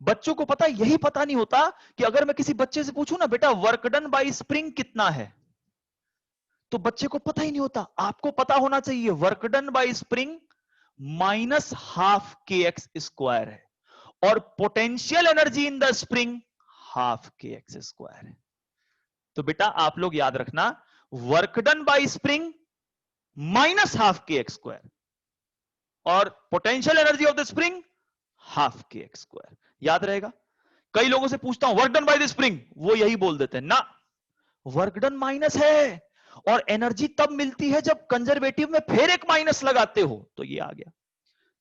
बच्चों को पता, यही पता नहीं होता कि अगर मैं किसी बच्चे से पूछूं ना, बेटा वर्क डन बाय स्प्रिंग कितना है, तो बच्चे को पता ही नहीं होता। आपको पता होना चाहिए work done bye spring minus half के एक्स स्क्वायर है, और potential energy in the spring half के एक्स स्क्वायर है। तो बेटा आप लोग याद रखना, work done bye spring minus half के एक्स स्क्वायर, और potential energy of the spring half के एक्स स्क्वायर। याद रहेगा। कई लोगों से पूछता हूं work done by the spring, वो यही बोल देते हैं ना, वर्क डन माइनस है, और एनर्जी तब मिलती है जब कंजर्वेटिव में फिर एक माइनस लगाते हो। तो ये आ गया।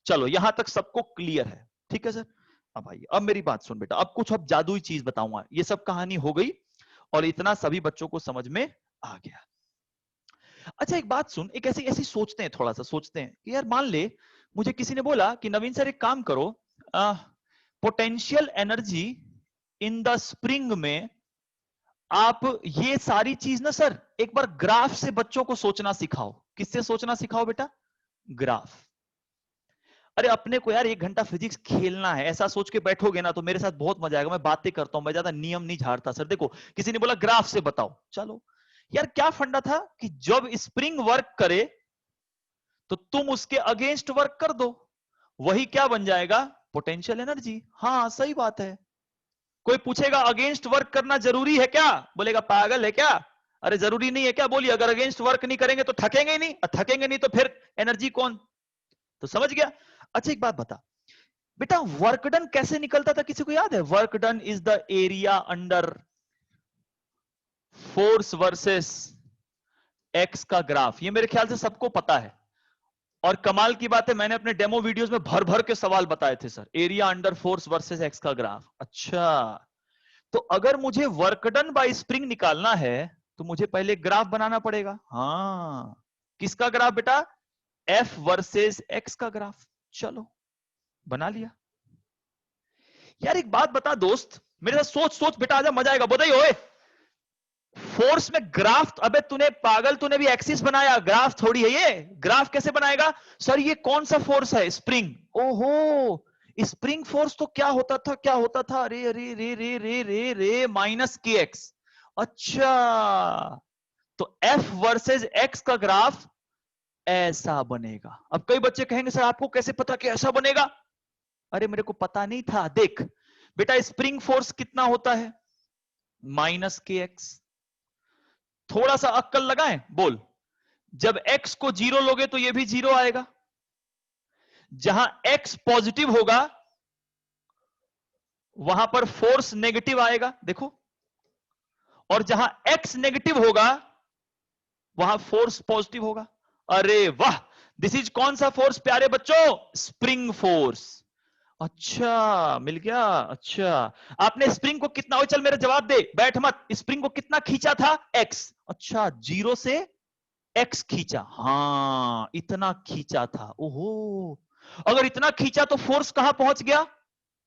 चलो यहां तक सबको क्लियर है, ठीक है सर। अब आइए, अब मेरी बात सुन बेटा, अब कुछ अब जादुई चीज बताऊंगा। ये सब कहानी हो गई, और इतना सभी बच्चों को समझ में आ गया। अच्छा एक बात सुन, एक ऐसी ऐसी सोचते हैं, थोड़ा सा सोचते हैं कि यार मान ले मुझे किसी ने बोला कि नवीन सर एक काम करो, potential energy in the spring में आप ये सारी चीज ना सर एक बार ग्राफ से बच्चों को सोचना सिखाओ। किससे सोचना सिखाओ बेटा? ग्राफ। अरे अपने को यार 1 घंटा फिजिक्स खेलना है, ऐसा सोच के बैठोगे ना तो मेरे साथ बहुत मजा आएगा। मैं बातें करता हूं, मैं ज्यादा नियम नहीं झाड़ता सर। देखो किसी ने बोला ग्राफ से बताओ, चलो यार क्या फंडा था कि जब स्प्रिंग वर्क करे तो तुम उसके अगेंस्ट वर्क कर दो, वही क्या बन जाएगा? Potential energy. हाँ सही बात है। कोई पूछेगा अगेंस्ट वर्क करना जरूरी है क्या? बोलेगा पागल है क्या? अरे जरूरी नहीं है क्या? बोलिए, अगर अगेंस्ट वर्क नहीं करेंगे तो थकेंगे ही नहीं, थकेंगे नहीं तो फिर एनर्जी कौन? तो समझ गया। अच्छा एक बात बता बेटा, वर्क डन कैसे निकलता था, किसी को याद है? Work done is the area under force versus x का ग्राफ। ये मेरे ख्याल से सबको पता है, और कमाल की बात है मैंने अपने डेमो वीडियोस में भर भर के सवाल बताए थे sir, area under force versus x का ग्राफ। अच्छा, तो अगर मुझे वर्क डन बाय स्प्रिंग निकालना है तो मुझे पहले ग्राफ बनाना पड़ेगा। हाँ, किसका ग्राफ बेटा? एफ वर्सेस एक्स का ग्राफ। चलो बना लिया। यार एक बात बता दोस्त, मेरे साथ सोच सोच बेटा, आजा मजा आएगा। बताइए ओए, फोर्स में ग्राफ, अबे तूने पागल, तूने भी एक्सिस बनाया, ग्राफ थोड़ी है ये। ग्राफ कैसे बनाएगा? सर ये कौन सा फोर्स है? स्प्रिंग। ओहो, स्प्रिंग फोर्स तो क्या होता था, क्या होता था? अरे अरे रे रे रे रे रे माइनस के एक्स। अच्छा, तो एफ वर्सेस एक्स का ग्राफ ऐसा बनेगा। अब कई बच्चे कहेंगे सर आपको कैसे पता कि ऐसा बनेगा? अरे मेरे को पता नहीं था। देख बेटा, स्प्रिंग फोर्स कितना होता है? माइनस के एक्स। थोड़ा सा अक्कल लगाएं, बोल, जब x को 0 लोगे तो ये भी 0 आएगा। जहां x पॉजिटिव होगा वहां पर फोर्स नेगेटिव आएगा, देखो। और जहां x नेगेटिव होगा वहां फोर्स पॉजिटिव होगा। अरे वाह, दिस इज कौन सा फोर्स प्यारे बच्चों? Spring force. अच्छा मिल गया। अच्छा, आपने स्प्रिंग को कितना, ओ चल मेरा जवाब दे, बैठ मत, स्प्रिंग को कितना खींचा था? x। अच्छा, 0 से एक्स खींचा। हाँ इतना खींचा था। ओहो, अगर इतना खींचा तो फोर्स कहां पहुंच गया?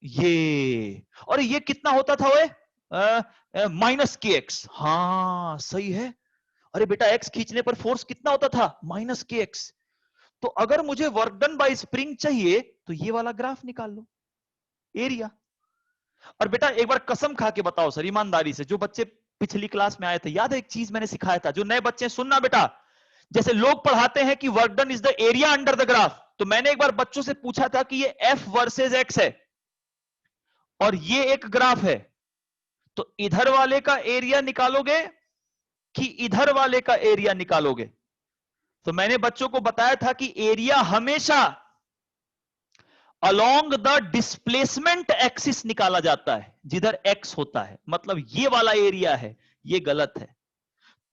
ये। और ये कितना होता था ओए? माइनस के एक्स। हाँ सही है। अरे बेटा एक्स खींचने पर फोर्स कितना होता था? माइनस के एक्स। तो अगर मुझे वर्क डन बाय स्प्रिंग चाहिए तो ये वाला ग्राफ निकाल लो, एरिया। और बेटा एक बार कसम खा के बताओ सर, ईमानदारी से, जो बच्चे पिछली क्लास में आए थे, याद है एक चीज मैंने सिखाया था? जो नए बच्चे सुनना बेटा, जैसे लोग पढ़ाते हैं कि work done is the area under the graph, तो मैंने एक बार बच्चों से पूछा था कि ये एफ वर्सेस एक्स है और ये एक ग्राफ है, तो इधर वाले का एरिया निकालोगे कि इधर वाले का एरिया निकालोगे? तो मैंने बच्चों को बताया था कि एरिया हमेशा अलोंग द डिस्प्लेसमेंट एक्सिस निकाला जाता है, जिधर एक्स होता है, मतलब ये वाला एरिया है। ये गलत है।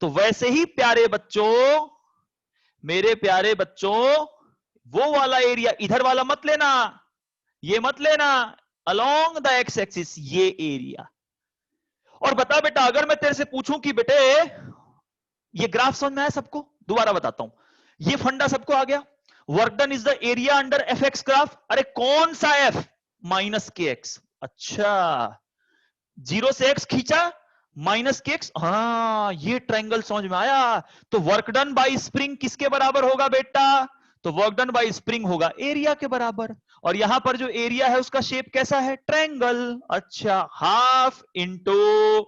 तो वैसे ही प्यारे बच्चों, मेरे प्यारे बच्चों, वो वाला एरिया इधर वाला मत लेना, ये मत लेना, अलोंग द एक्स एक्सिस ये एरिया। और बता बेटा, अगर मैं तेरे से पूछूं कि बेटे ये ग्राफ समझ में आया सबको? दोबारा बताता हूं, ये फंडा सबको आ गया? Work done is the area under F x graph. अरे कौन सा एफ? माइनस के एक्स। अच्छा, 0 से एक्स खींचा, माइनस के एक्स। हाँ ये ट्रायंगल समझ में आया। तो वर्क डन बाय स्प्रिंग किसके बराबर होगा बेटा? तो वर्क डन बाय स्प्रिंग होगा एरिया के बराबर। और यहां पर जो एरिया है उसका शेप कैसा है, ट्रायंगल। अच्छा, हाफ इंटू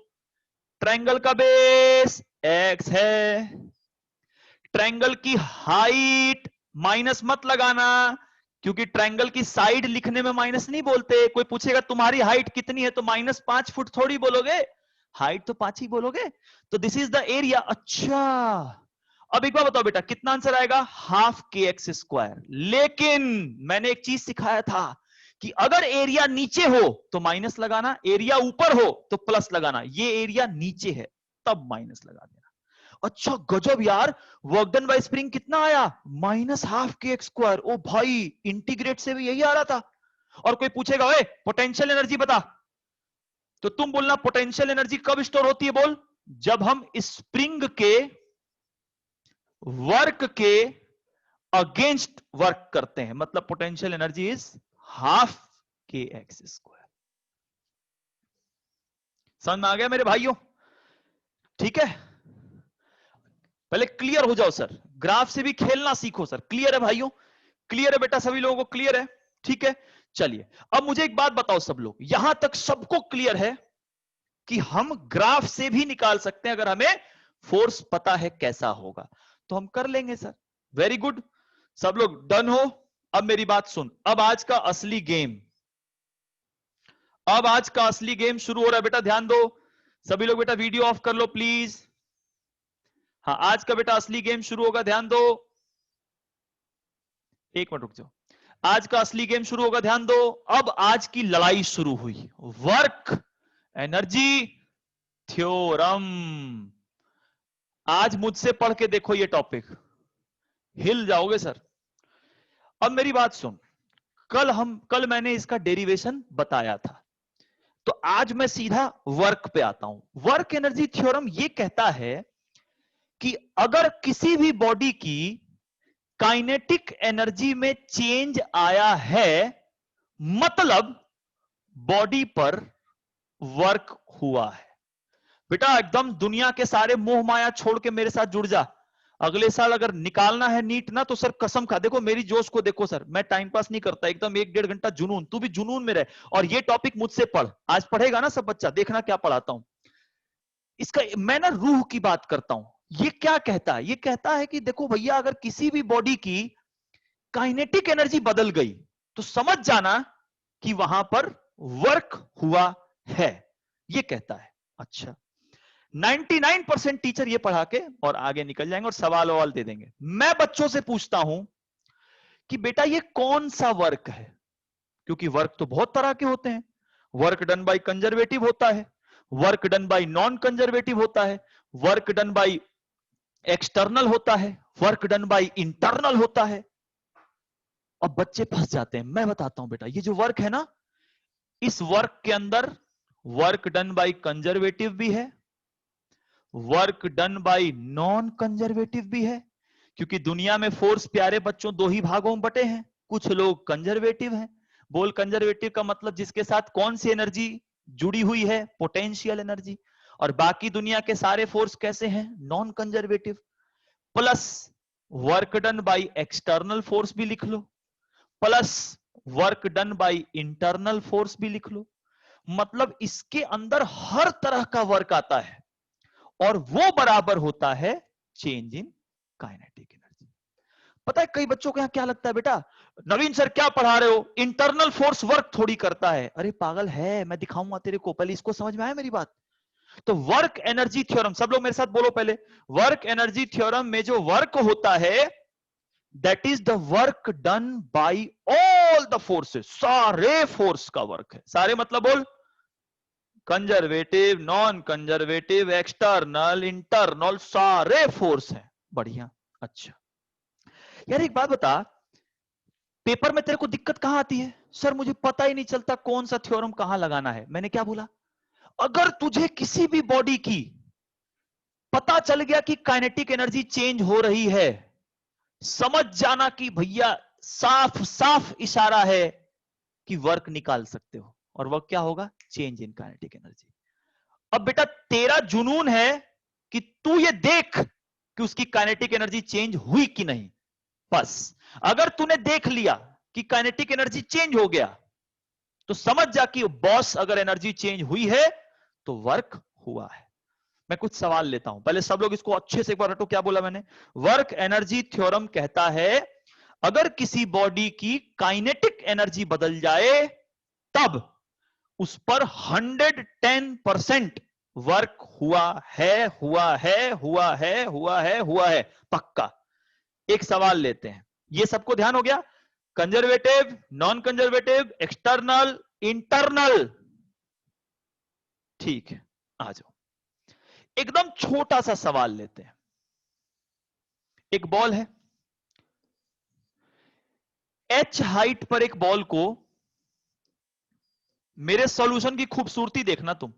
ट्रायंगल का बेस x है। ट्रायंगल की हाइट माइनस मत लगाना, क्योंकि ट्रायंगल की साइड लिखने में माइनस नहीं बोलते। कोई पूछेगा तुम्हारी हाइट कितनी है, तो -5 फुट थोड़ी बोलोगे, हाइट तो 5 ही बोलोगे। तो दिस इज द एरिया। अच्छा, अब एक बार बताओ बेटा, कितना आंसर आएगा, हाफ के एक्स स्क्वायर। लेकिन मैंने एक चीज सिखाया था कि अगर एरिया नीचे हो तो माइनस लगाना, एरिया ऊपर हो तो प्लस लगाना। ये एरिया नीचे है तब माइनस लगा देना। अच्छा गजब यार, वर्क डन बाय स्प्रिंग कितना आया, -हाफ के एक्स स्क्वायर। ओ भाई, इंटीग्रेट से भी यही आ रहा था। और कोई पूछेगा ओए पोटेंशियल एनर्जी बता, तो तुम बोलना पोटेंशियल एनर्जी कब स्टोर होती है, बोल, जब हम स्प्रिंग के वर्क के अगेंस्ट वर्क करते हैं। मतलब पोटेंशियल एनर्जी इज हाफ के एक्स स्क्वायर। समझ में आ गया मेरे भाइयों? ठीक है, पहले क्लियर हो जाओ सर, ग्राफ से भी खेलना सीखो सर। क्लियर है भाइयों? क्लियर है बेटा, सभी लोगों को क्लियर है? ठीक है, चलिए अब मुझे एक बात बताओ सब लोग, यहां तक सबको क्लियर है कि हम ग्राफ से भी निकाल सकते हैं, अगर हमें फोर्स पता है कैसा होगा तो हम कर लेंगे सर। वेरी गुड, सब लोग डन हो? अब मेरी बात सुन, अब आज का असली गेम, अब आज का असली गेम शुरू हो रहा है बेटा, ध्यान दो सभी लोग। बेटा वीडियो ऑफ कर लो प्लीज। हाँ, आज का बेटा असली गेम शुरू होगा, ध्यान दो। एक मिनट रुक जाओ, आज का असली गेम शुरू होगा, ध्यान दो। अब आज की लड़ाई शुरू हुई, वर्क एनर्जी थ्योरम। आज मुझसे पढ़ के देखो ये टॉपिक, हिल जाओगे सर। अब मेरी बात सुन, कल मैंने इसका डेरिवेशन बताया था, तो आज मैं सीधा वर्क पे आता हूं। वर्क एनर्जी थ्योरम ये कहता है कि अगर किसी भी बॉडी की काइनेटिक एनर्जी में चेंज आया है, मतलब बॉडी पर वर्क हुआ है। बेटा एकदम दुनिया के सारे मोह माया छोड़ के मेरे साथ जुड़ जा। अगले साल अगर निकालना है नीट ना, तो सर कसम खा, देखो मेरी जोश को देखो सर, मैं टाइम पास नहीं करता, एकदम 1-1.5 घंटा जुनून। तू भी जुनून में रहे और ये टॉपिक मुझसे पढ़। आज पढ़ेगा ना सब बच्चा, देखना क्या पढ़ाता हूं। इसका मैं ना रूह की बात करता हूं। ये क्या कहता है, ये कहता है कि देखो भैया, अगर किसी भी बॉडी की काइनेटिक एनर्जी बदल गई तो समझ जाना कि वहां पर वर्क हुआ है, ये कहता है। अच्छा, 99% टीचर ये पढ़ा के और आगे निकल जाएंगे और सवाल ववाल दे देंगे। मैं बच्चों से पूछता हूं कि बेटा ये कौन सा वर्क है, क्योंकि वर्क तो बहुत तरह के होते हैं। वर्क डन बाय कंजर्वेटिव होता है, work done by non conservative होता है, वर्क डन बाय एक्सटर्नल होता है, वर्क डन बाय इंटरनल होता है। अब बच्चे फंस जाते हैं। मैं बताता हूं बेटा, ये जो वर्क है ना, इस वर्क के अंदर वर्क डन बाय कंजर्वेटिव भी है, work done by non conservative भी है। क्योंकि दुनिया में फोर्स प्यारे बच्चों दो ही भागों में बटे हैं, कुछ लोग कंजर्वेटिव हैं। बोल कंजर्वेटिव का मतलब जिसके साथ कौन सी एनर्जी जुड़ी हुई है, पोटेंशियल एनर्जी। और बाकी दुनिया के सारे फोर्स कैसे हैं, non conservative. Plus work done by external force भी लिख लो, plus work done by internal force भी लिख लो। मतलब इसके अंदर हर तरह का वर्क आता है और वो बराबर होता है चेंज इन काइनेटिक एनर्जी। पता है कई बच्चों को यहां क्या लगता है, बेटा नवीन सर क्या पढ़ा रहे हो, इंटरनल फोर्स वर्क थोड़ी करता है। अरे पागल है, मैं दिखाऊंगा तेरे को, पहले इसको समझ में आया मेरी बात। तो वर्क एनर्जी थ्योरम, सब लोग मेरे साथ बोलो पहले, वर्क एनर्जी थ्योरम में जो वर्क होता है that is the work done bye all the forces. सारे फोर्स का वर्क है, सारे मतलब बोल, conservative, non conservative, external, internal, सारे फोर्स हैं। बढ़िया। अच्छा यार एक बात बता, पेपर में तेरे को दिक्कत कहां आती है? सर मुझे पता ही नहीं चलता कौन सा थ्योरम कहां लगाना है। मैंने क्या बोला, अगर तुझे किसी भी बॉडी की पता चल गया कि काइनेटिक एनर्जी चेंज हो रही है, समझ जाना कि भैया साफ साफ इशारा है कि वर्क निकाल सकते हो। और वर्क क्या होगा, चेंज इन काइनेटिक एनर्जी। अब बेटा तेरा जुनून है कि तू ये देख कि उसकी काइनेटिक एनर्जी चेंज हुई कि नहीं। बस अगर तूने देख लिया कि काइनेटिक एनर्जी चेंज हो गया तो समझ जा कि बॉस अगर एनर्जी चेंज हुई है तो वर्क हुआ है। मैं कुछ सवाल लेता हूं, पहले सब लोग इसको अच्छे से एक बार रटो। क्या बोला मैंने? वर्क एनर्जी थ्योरम कहता है अगर किसी बॉडी की काइनेटिक एनर्जी बदल जाए तब उस पर 110% वर्क हुआ है, हुआ है, हुआ है, हुआ है, हुआ है, पक्का। एक सवाल लेते हैं, ये सबको ध्यान हो गया? Conservative, non conservative, external, internal, ठीक है। आ जाओ, एकदम छोटा सा सवाल लेते हैं। एक बॉल है, एच हाइट पर एक बॉल को, मेरे सॉल्यूशन की खूबसूरती देखना तुम,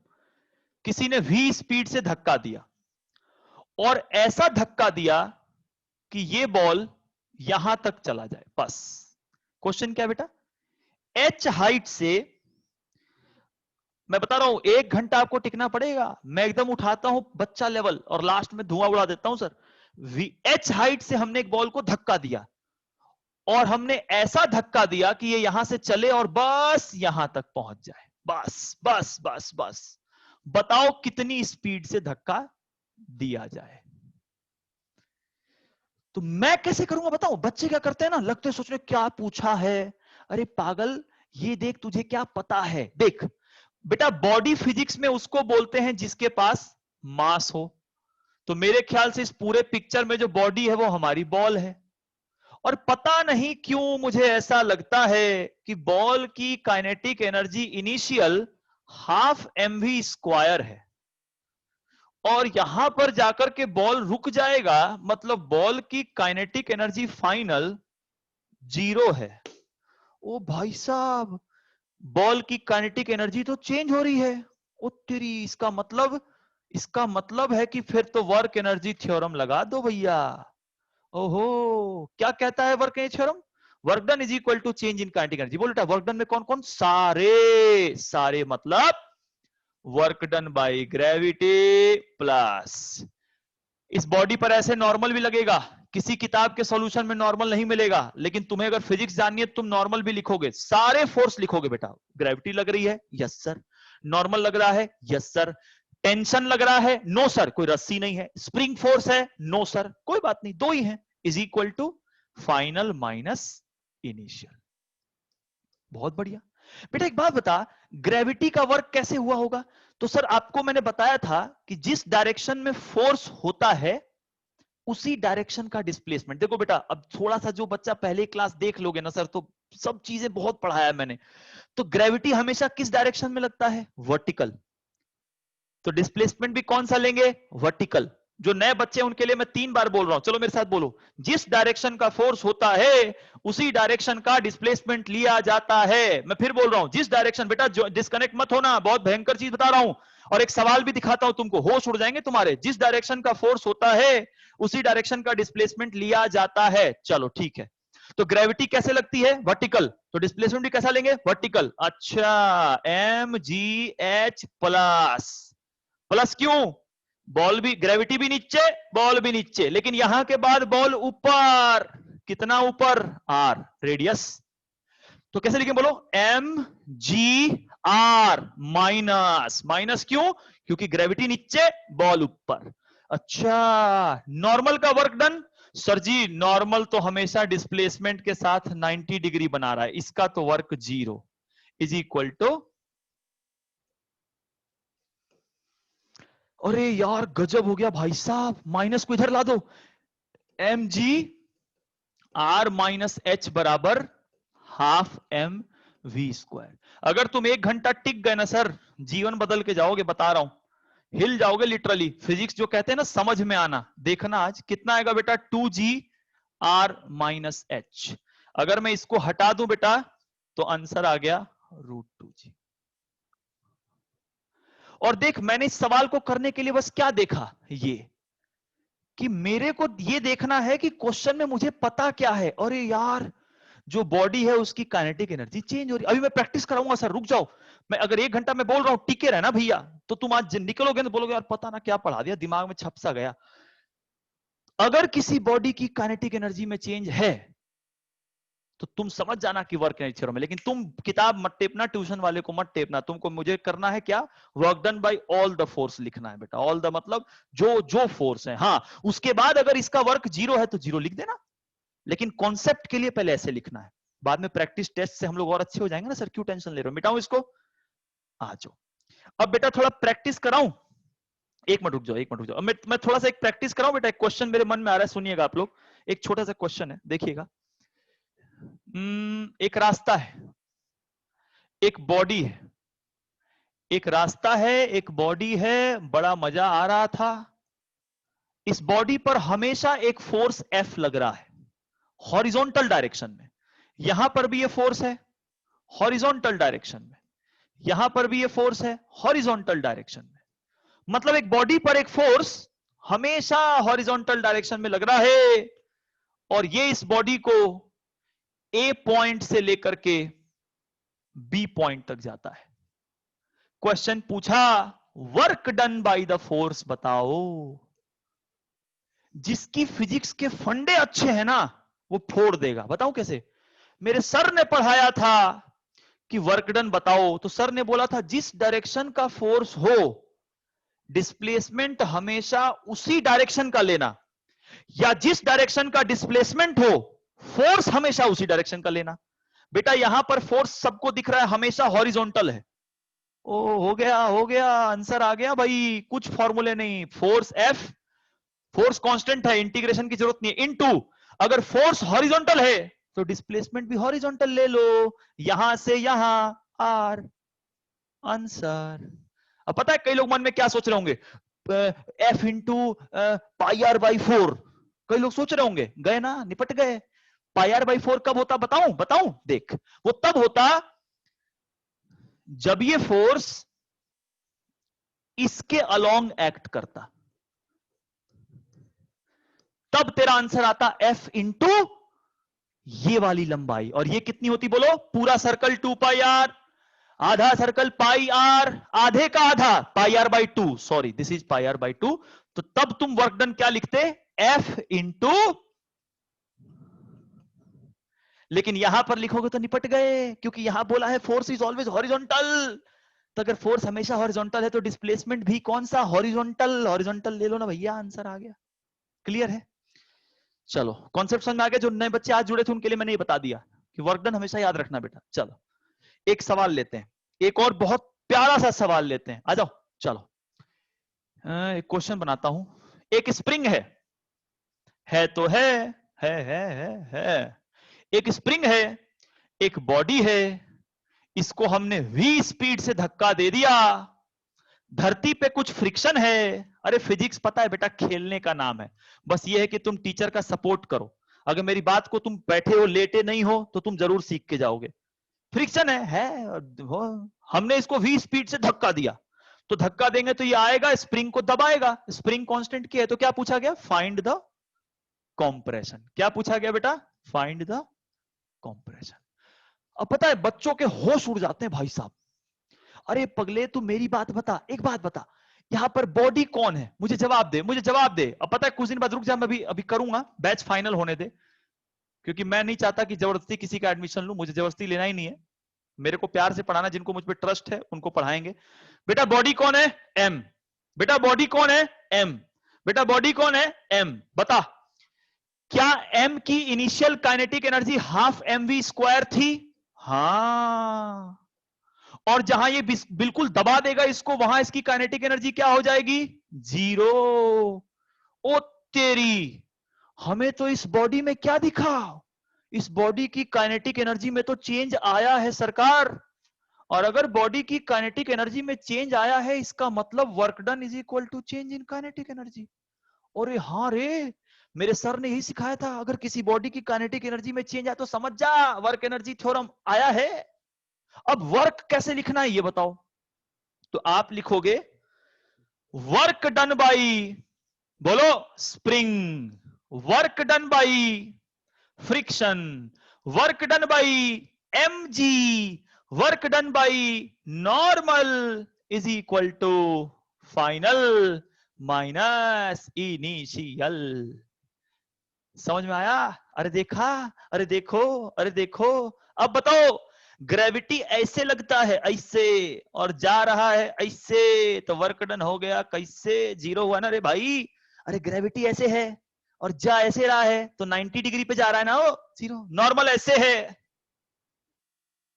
किसी ने वी स्पीड से धक्का दिया और ऐसा धक्का दिया कि ये बॉल यहां तक चला जाए। बस क्वेश्चन क्या बेटा? एच हाइट से, मैं बता रहा हूं 1 घंटा आपको टिकना पड़ेगा, मैं एकदम उठाता हूं बच्चा लेवल और लास्ट में धुआं उड़ा देता हूं सर। एच हाइट से हमने एक बॉल को धक्का दिया और हमने ऐसा धक्का दिया कि ये यहां से चले और बस यहां तक पहुंच जाए। बस बस बस बस, बताओ कितनी स्पीड से धक्का दिया जाए? तो मैं कैसे करूंगा बताओ? बच्चे क्या करते हैं ना, लगते सोचने क्या पूछा है, अरे पागल ये देख तुझे क्या पता है। देख बेटा, बॉडी फिजिक्स में उसको बोलते हैं जिसके पास मास हो। तो मेरे ख्याल से इस पूरे पिक्चर में जो बॉडी है वो हमारी बॉल है। और पता नहीं क्यों मुझे ऐसा लगता है कि बॉल की काइनेटिक एनर्जी इनिशियल 12 mv² है और यहां पर जाकर के बॉल रुक जाएगा, मतलब बॉल की काइनेटिक एनर्जी फाइनल 0 है। ओ भाई साहब, बॉल की काइनेटिक एनर्जी तो चेंज हो रही है। ओ तेरी, इसका मतलब है कि फिर तो वर्क एनर्जी थ्योरम लगा दो भैया। ओहो, क्या कहता है work energy theorem? Work done is equal to change in kinetic energy. बोल बेटा, वर्क डन में कौन कौन? सारे सारे, मतलब work done by gravity plus, इस बॉडी पर ऐसे नॉर्मल भी लगेगा, किसी किताब के सॉल्यूशन में नॉर्मल नहीं मिलेगा, लेकिन तुम्हें अगर फिजिक्स जाननी है तुम नॉर्मल भी लिखोगे, सारे फोर्स लिखोगे बेटा। ग्रेविटी लग रही है, यस सर। नॉर्मल लग रहा है, यस सर। टेंशन लग रहा है, नो सर, कोई रस्सी नहीं है। स्प्रिंग फोर्स है, नो सर, कोई बात नहीं, दो ही है। Is equal to final minus initial. बहुत बढ़िया बेटा। एक बात बता, ग्रेविटी का वर्क कैसे हुआ होगा? तो सर आपको मैंने बताया था कि जिस डायरेक्शन में फोर्स होता है उसी डायरेक्शन का डिस्प्लेसमेंट। देखो बेटा, अब थोड़ा सा जो बच्चा पहले क्लास देख लोगे ना सर, तो सब चीजें बहुत पढ़ाया है मैंने। तो ग्रेविटी हमेशा किस डायरेक्शन में लगता है? वर्टिकल। तो डिस्प्लेसमेंट भी कौन सा लेंगे? वर्टिकल। जो नए बच्चे हैं उनके लिए मैं 3 बार बोल रहा हूं, चलो मेरे साथ बोलो। जिस डायरेक्शन का फोर्स होता है उसी डायरेक्शन का डिस्प्लेसमेंट लिया जाता है। मैं फिर बोल रहा हूं, जिस डायरेक्शन, बेटा जो डिस्कनेक्ट मत होना, बहुत भयंकर चीज बता रहा हूं। और एक सवाल भी दिखाता हूं तुमको, होश उड़ जाएंगे तुम्हारे। जिस डायरेक्शन का फोर्स होता है उसी डायरेक्शन का डिस्प्लेसमेंट लिया जाता है। चलो ठीक है, तो ग्रेविटी कैसे लगती है? वर्टिकल, तो डिस्प्लेसमेंट भी कैसा लेंगे? वर्टिकल। अच्छा, mgh प्लस। प्लस क्यों? बॉल भी, ग्रेविटी भी नीचे, बॉल भी नीचे, लेकिन यहां के बाद बॉल ऊपर। कितना ऊपर? R, radius. तो कैसे लिखें बोलो? M G R minus. Minus क्यों? क्योंकि ग्रेविटी नीचे, बॉल ऊपर। अच्छा, नॉर्मल का work done? Sir ji normal तो हमेशा डिस्प्लेसमेंट के साथ 90 डिग्री बना रहा है, इसका तो वर्क 0 इज इक्वल टू, अरे यार गजब हो गया भाई साहब, माइनस को इधर ला दो। M G R minus H बराबर 12 mv²। अगर तुम 1 घंटा टिक गए ना सर, जीवन बदल के जाओगे, बता रहा हूं, हिल जाओगे लिटरली। फिजिक्स जो कहते हैं ना समझ में आना, देखना आज कितना आएगा बेटा, 2g r माइनस एच। अगर मैं इसको हटा दूं बेटा तो आंसर आ गया √2g। और देख, मैंने इस सवाल को करने के लिए बस क्या देखा, ये कि मेरे को ये देखना है कि क्वेश्चन में मुझे पता क्या है। अरे यार, जो बॉडी है उसकी काइनेटिक एनर्जी चेंज हो रही है। अभी मैं प्रैक्टिस कराऊंगा सर, रुक जाओ। मैं अगर 1 घंटा में बोल रहा हूं, टिके रहना भैया, तो तुम आज निकलोगे तो बोलोगे यार पता ना क्या पढ़ा दिया, दिमाग में छप सा गया। अगर किसी बॉडी की काइनेटिक एनर्जी में चेंज है तो तुम समझ जाना कि वर्क एनर्जी थ्योरम है। लेकिन तुम किताब मत टेपना, ट्यूशन वाले को मत टेपना, तुमको मुझे करना है क्या, work done bye all the force लिखना है बेटा। ऑल द मतलब जो जो फोर्स है। हाँ, उसके बाद अगर इसका वर्क 0 है तो 0 लिख देना, लेकिन कॉन्सेप्ट के लिए पहले ऐसे लिखना है। बाद में प्रैक्टिस टेस्ट से हम लोग और अच्छे हो जाएंगे ना। सर क्यों टेंशन ले रहे हो, मिटाऊं इसको, आ जाओ। अब बेटा थोड़ा प्रैक्टिस कराऊं, एक मिनट रुक जाओ, एक मिनट रुक जाओ। मैं थोड़ा सा एक प्रैक्टिस कराऊं बेटा। एक क्वेश्चन मेरे मन में आ रहा है, सुनिएगा आप लोग। एक छोटा सा क्वेश्चन है, देखिएगा। एक रास्ता है, एक बॉडी है, एक रास्ता है, एक बॉडी है, बड़ा मजा आ रहा था। इस बॉडी पर हमेशा एक फोर्स F लग रहा है हॉरिजॉन्टल डायरेक्शन में। यहां पर भी ये फोर्स है हॉरिजॉन्टल डायरेक्शन में, यहां पर भी ये फोर्स है हॉरिजॉन्टल डायरेक्शन में। मतलब एक बॉडी पर एक फोर्स हमेशा हॉरिजॉन्टल डायरेक्शन में लग रहा है, और ये इस बॉडी को A पॉइंट से लेकर के B पॉइंट तक जाता है। क्वेश्चन पूछा, work done by the force बताओ। जिसकी फिजिक्स के फंडे अच्छे हैं ना, वो फोड़ देगा। बताओ कैसे। मेरे सर ने पढ़ाया था कि वर्क डन बताओ, तो सर ने बोला था जिस डायरेक्शन का फोर्स हो डिस्प्लेसमेंट हमेशा उसी डायरेक्शन का लेना, या जिस डायरेक्शन का डिस्प्लेसमेंट हो फोर्स हमेशा उसी डायरेक्शन का लेना। बेटा यहां पर फोर्स सबको दिख रहा है हमेशा हॉरिजॉन्टल है। ओ हो गया, हो गया, आंसर आ गया भाई, कुछ फॉर्मूले नहीं। फोर्स F, फोर्स कांस्टेंट है, इंटीग्रेशन की जरूरत नहीं है। इनटू अगर फोर्स हॉरिजॉन्टल है तो डिस्प्लेसमेंट भी हॉरिजॉन्टल ले लो, यहां से यहां आर, आंसर। अब पता है कई लोग मन में क्या सोच रहे होंगे, F into pi are by 4। कई लोग सोच रहे होंगे, गए ना, निपट गए। पाई आर बाई 4 कब होता, बताऊं बताऊं, देख वो तब होता जब ये फोर्स इसके अलोंग एक्ट करता, तब तेरा आंसर आता F इंटू ये वाली लंबाई। और ये कितनी होती बोलो, पूरा सर्कल 2 पाई आर, आधा सर्कल पाई आर, आधे का आधा pi are by 2, sorry this is pi are by 2। तो तब तुम वर्क डन क्या लिखते, F इंटू, लेकिन यहां पर लिखोगे तो निपट गए, क्योंकि यहां बोला है फोर्स इज ऑलवेज हॉरिजॉन्टल। तो अगर फोर्स हमेशा हॉरिजॉन्टल है तो डिस्प्लेसमेंट भी कौन सा, हॉरिजॉन्टल। हॉरिजॉन्टल ले लो ना भैया, आंसर आ गया। क्लियर है। चलो कॉन्सेप्ट समझ में आ गया। जो नए बच्चे आज जुड़े थे उनके लिए मैंने ये बता दिया कि वर्क डन हमेशा याद रखना बेटा। चलो एक सवाल लेते हैं, एक और बहुत प्यारा सा सवाल लेते हैं, आ जाओ। चलो एक क्वेश्चन बनाता हूं। एक स्प्रिंग है तो है। एक स्प्रिंग है, एक बॉडी है, इसको हमने v स्पीड से धक्का दे दिया। धरती पे कुछ फ्रिक्शन है। अरे फिजिक्स पता है बेटा, खेलने का नाम है। बस ये है कि तुम टीचर का सपोर्ट करो। अगर मेरी बात को तुम बैठे हो लेटे नहीं हो तो तुम जरूर सीख के जाओगे। फ्रिक्शन है हमने इसको v स्पीड से धक्का दिया, तो धक्का देंगे तो ये आएगा, स्प्रिंग को दबाएगा। स्प्रिंग कांस्टेंट की है, तो क्या पूछा गया, फाइंड द कॉम्प्रेशन। क्या पूछा गया बेटा, फाइंड द कॉम्प्रेशन। अब पता है बच्चों के होश उड़ जाते हैं भाई साहब। अरे पगले तू मेरी बात बता, एक बात बता, यहां पर बॉडी कौन है, मुझे जवाब दे, मुझे जवाब दे। अब पता है कुछ दिन बाद, रुक जा, मैं अभी करूंगा, बैच फाइनल होने दे, क्योंकि मैं नहीं चाहता कि जबरदस्ती किसी का एडमिशन लूं। मुझे जबरदस्ती लेना ही नहीं है, मेरे को प्यार से पढ़ाना, जिनको मुझ पर ट्रस्ट है उनको पढ़ाएंगे। बेटा बॉडी कौन है, एम। बेटा बॉडी कौन है, एम। बेटा बॉडी कौन है, एम। बता, क्या एम की initial kinetic energy half mv square थी? हाँ। और जहां ये बिल्कुल दबा देगा इसको, वहां इसकी काइनेटिक एनर्जी क्या हो जाएगी, 0। ओ तेरी, हमें तो इस बॉडी में क्या दिखा, इस बॉडी की काइनेटिक एनर्जी में तो चेंज आया है सरकार। और अगर बॉडी की काइनेटिक एनर्जी में चेंज आया है, इसका मतलब work done is equal to change in kinetic energy. और हाँ रे, मेरे सर ने यही सिखाया था, अगर किसी बॉडी की काइनेटिक एनर्जी में चेंज आया तो समझ जा वर्क एनर्जी थ्योरम आया है। अब वर्क कैसे लिखना है ये बताओ। तो आप लिखोगे वर्क डन बाई, बोलो spring, work done by friction, work done by mg, work done by normal is equal to final minus initial. समझ में आया? अरे देखा, अरे देखो, अरे देखो। अब बताओ, ग्रेविटी ऐसे लगता है ऐसे, और जा रहा है ऐसे, तो वर्क डन हो गया कैसे? 0 हुआ ना रे भाई। अरे ग्रेविटी ऐसे है और जा ऐसे रहा है, तो 90 डिग्री पे जा रहा है ना वो, 0। नॉर्मल ऐसे है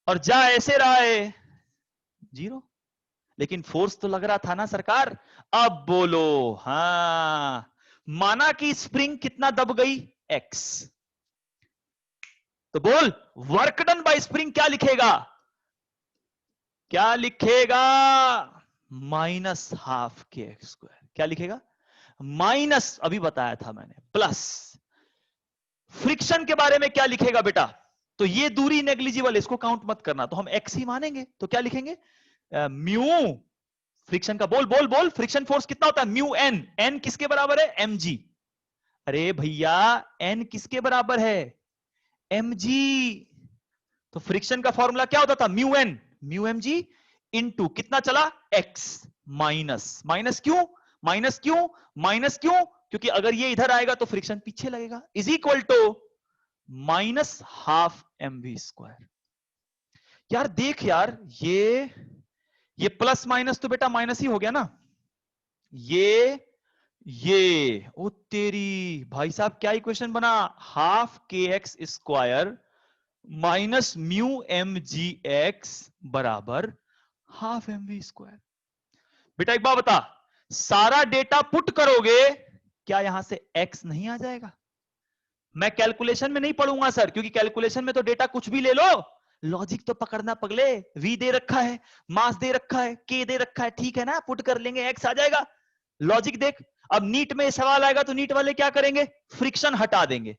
और जा ऐसे रहा है, 0। लेकिन फोर्स तो लग रहा था ना सरकार। अब बोलो, हाँ, माना कि स्प्रिंग कितना दब गई, एक्स, तो बोल वर्क डन बाय स्प्रिंग क्या लिखेगा? क्या लिखेगा? -12 kx²। क्या लिखेगा? माइनस, अभी बताया था मैंने, प्लस फ्रिक्शन के बारे में क्या लिखेगा बेटा? तो ये दूरी नेग्लिजिबल, इसको काउंट मत करना, तो हम एक्स ही मानेंगे। तो क्या लिखेंगे? म्यू फ्रिक्शन का, बोल बोल बोल, फ्रिक्शन फोर्स कितना होता है? Mu N. एन किसके बराबर है? M G. अरे भैया, एन किसके बराबर है? M G. तो फ्रिक्शन का फॉर्मूला क्या होता था? म्यू एन, म्यू एम जी इंटू कितना चला? एक्स। माइनस, माइनस क्यों? माइनस क्यों? माइनस क्यों? क्योंकि अगर ये इधर आएगा तो फ्रिक्शन पीछे लगेगा, इज इक्वल टू -12 mv²। यार देख यार, ये प्लस माइनस तो बेटा माइनस ही हो गया ना। ये ओ तेरी भाई साहब, क्या इक्वेशन बना? ½ kx² minus mu M G X बराबर ½ mv²। बेटा एक बात बता, सारा डेटा पुट करोगे, क्या यहां से x नहीं आ जाएगा? मैं कैलकुलेशन में नहीं पढ़ूंगा सर, क्योंकि कैलकुलेशन में तो डेटा कुछ भी ले लो, लॉजिक तो पकड़ना पगले। v दे रखा है, मास दे रखा है, k दे रखा है, ठीक है ना, पुट कर लेंगे, x आ जाएगा। लॉजिक देख, अब नीट में सवाल आएगा तो नीट वाले क्या करेंगे? फ्रिक्शन हटा देंगे,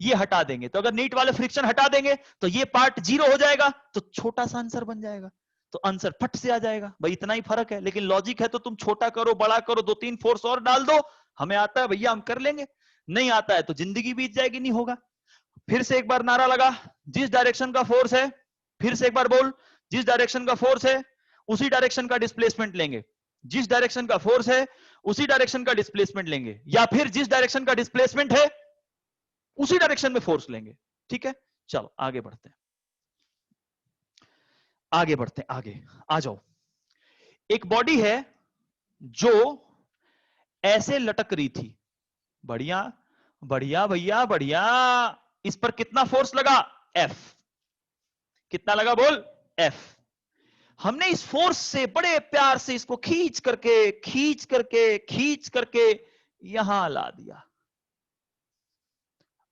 ये हटा देंगे। तो अगर नीट वाले फ्रिक्शन हटा देंगे तो ये पार्ट 0 हो जाएगा, तो छोटा सा आंसर बन जाएगा, तो आंसर फट से आ जाएगा। भाई इतना ही फर्क है, लेकिन लॉजिक है तो तुम छोटा करो, बड़ा करो, 2-3 फोर्स और डाल दो। हमें आता है भैया, हम कर लेंगे। नहीं आता है तो जिंदगी बीत जाएगी, नहीं होगा। फिर से एक बार नारा लगा, जिस डायरेक्शन का फोर्स है, फिर से एक बार बोल, जिस डायरेक्शन का फोर्स है उसी डायरेक्शन का डिस्प्लेसमेंट लेंगे। जिस डायरेक्शन का फोर्स है उसी डायरेक्शन का डिस्प्लेसमेंट लेंगे, या फिर जिस डायरेक्शन का डिस्प्लेसमेंट है उसी डायरेक्शन में फोर्स लेंगे। ठीक है, चलो आगे बढ़ते हैं, आगे बढ़ते हैं, आगे आ जाओ। एक बॉडी है जो ऐसे लटक रही थी, बढ़िया बढ़िया भैया बढ़िया। इस पर कितना फोर्स लगा? F। कितना लगा बोल? F। हमने इस फोर्स से बड़े प्यार से इसको खींच करके खींच करके खींच करके यहां ला दिया।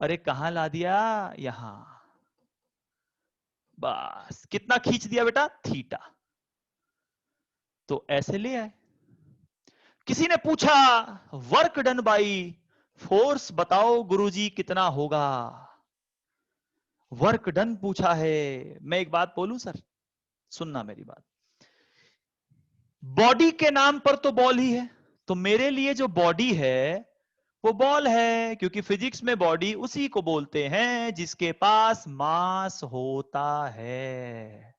अरे कहां ला दिया? यहां। बस कितना खींच दिया बेटा? थीटा। तो ऐसे ले आए। किसी ने पूछा वर्क डन बाई फोर्स बताओ गुरुजी कितना होगा? वर्क डन पूछा है। मैं एक बात बोलूं सर, सुनना मेरी बात। बॉडी के नाम पर तो बॉल ही है, तो मेरे लिए जो बॉडी है वो बॉल है, क्योंकि फिजिक्स में बॉडी उसी को बोलते हैं जिसके पास मास होता है।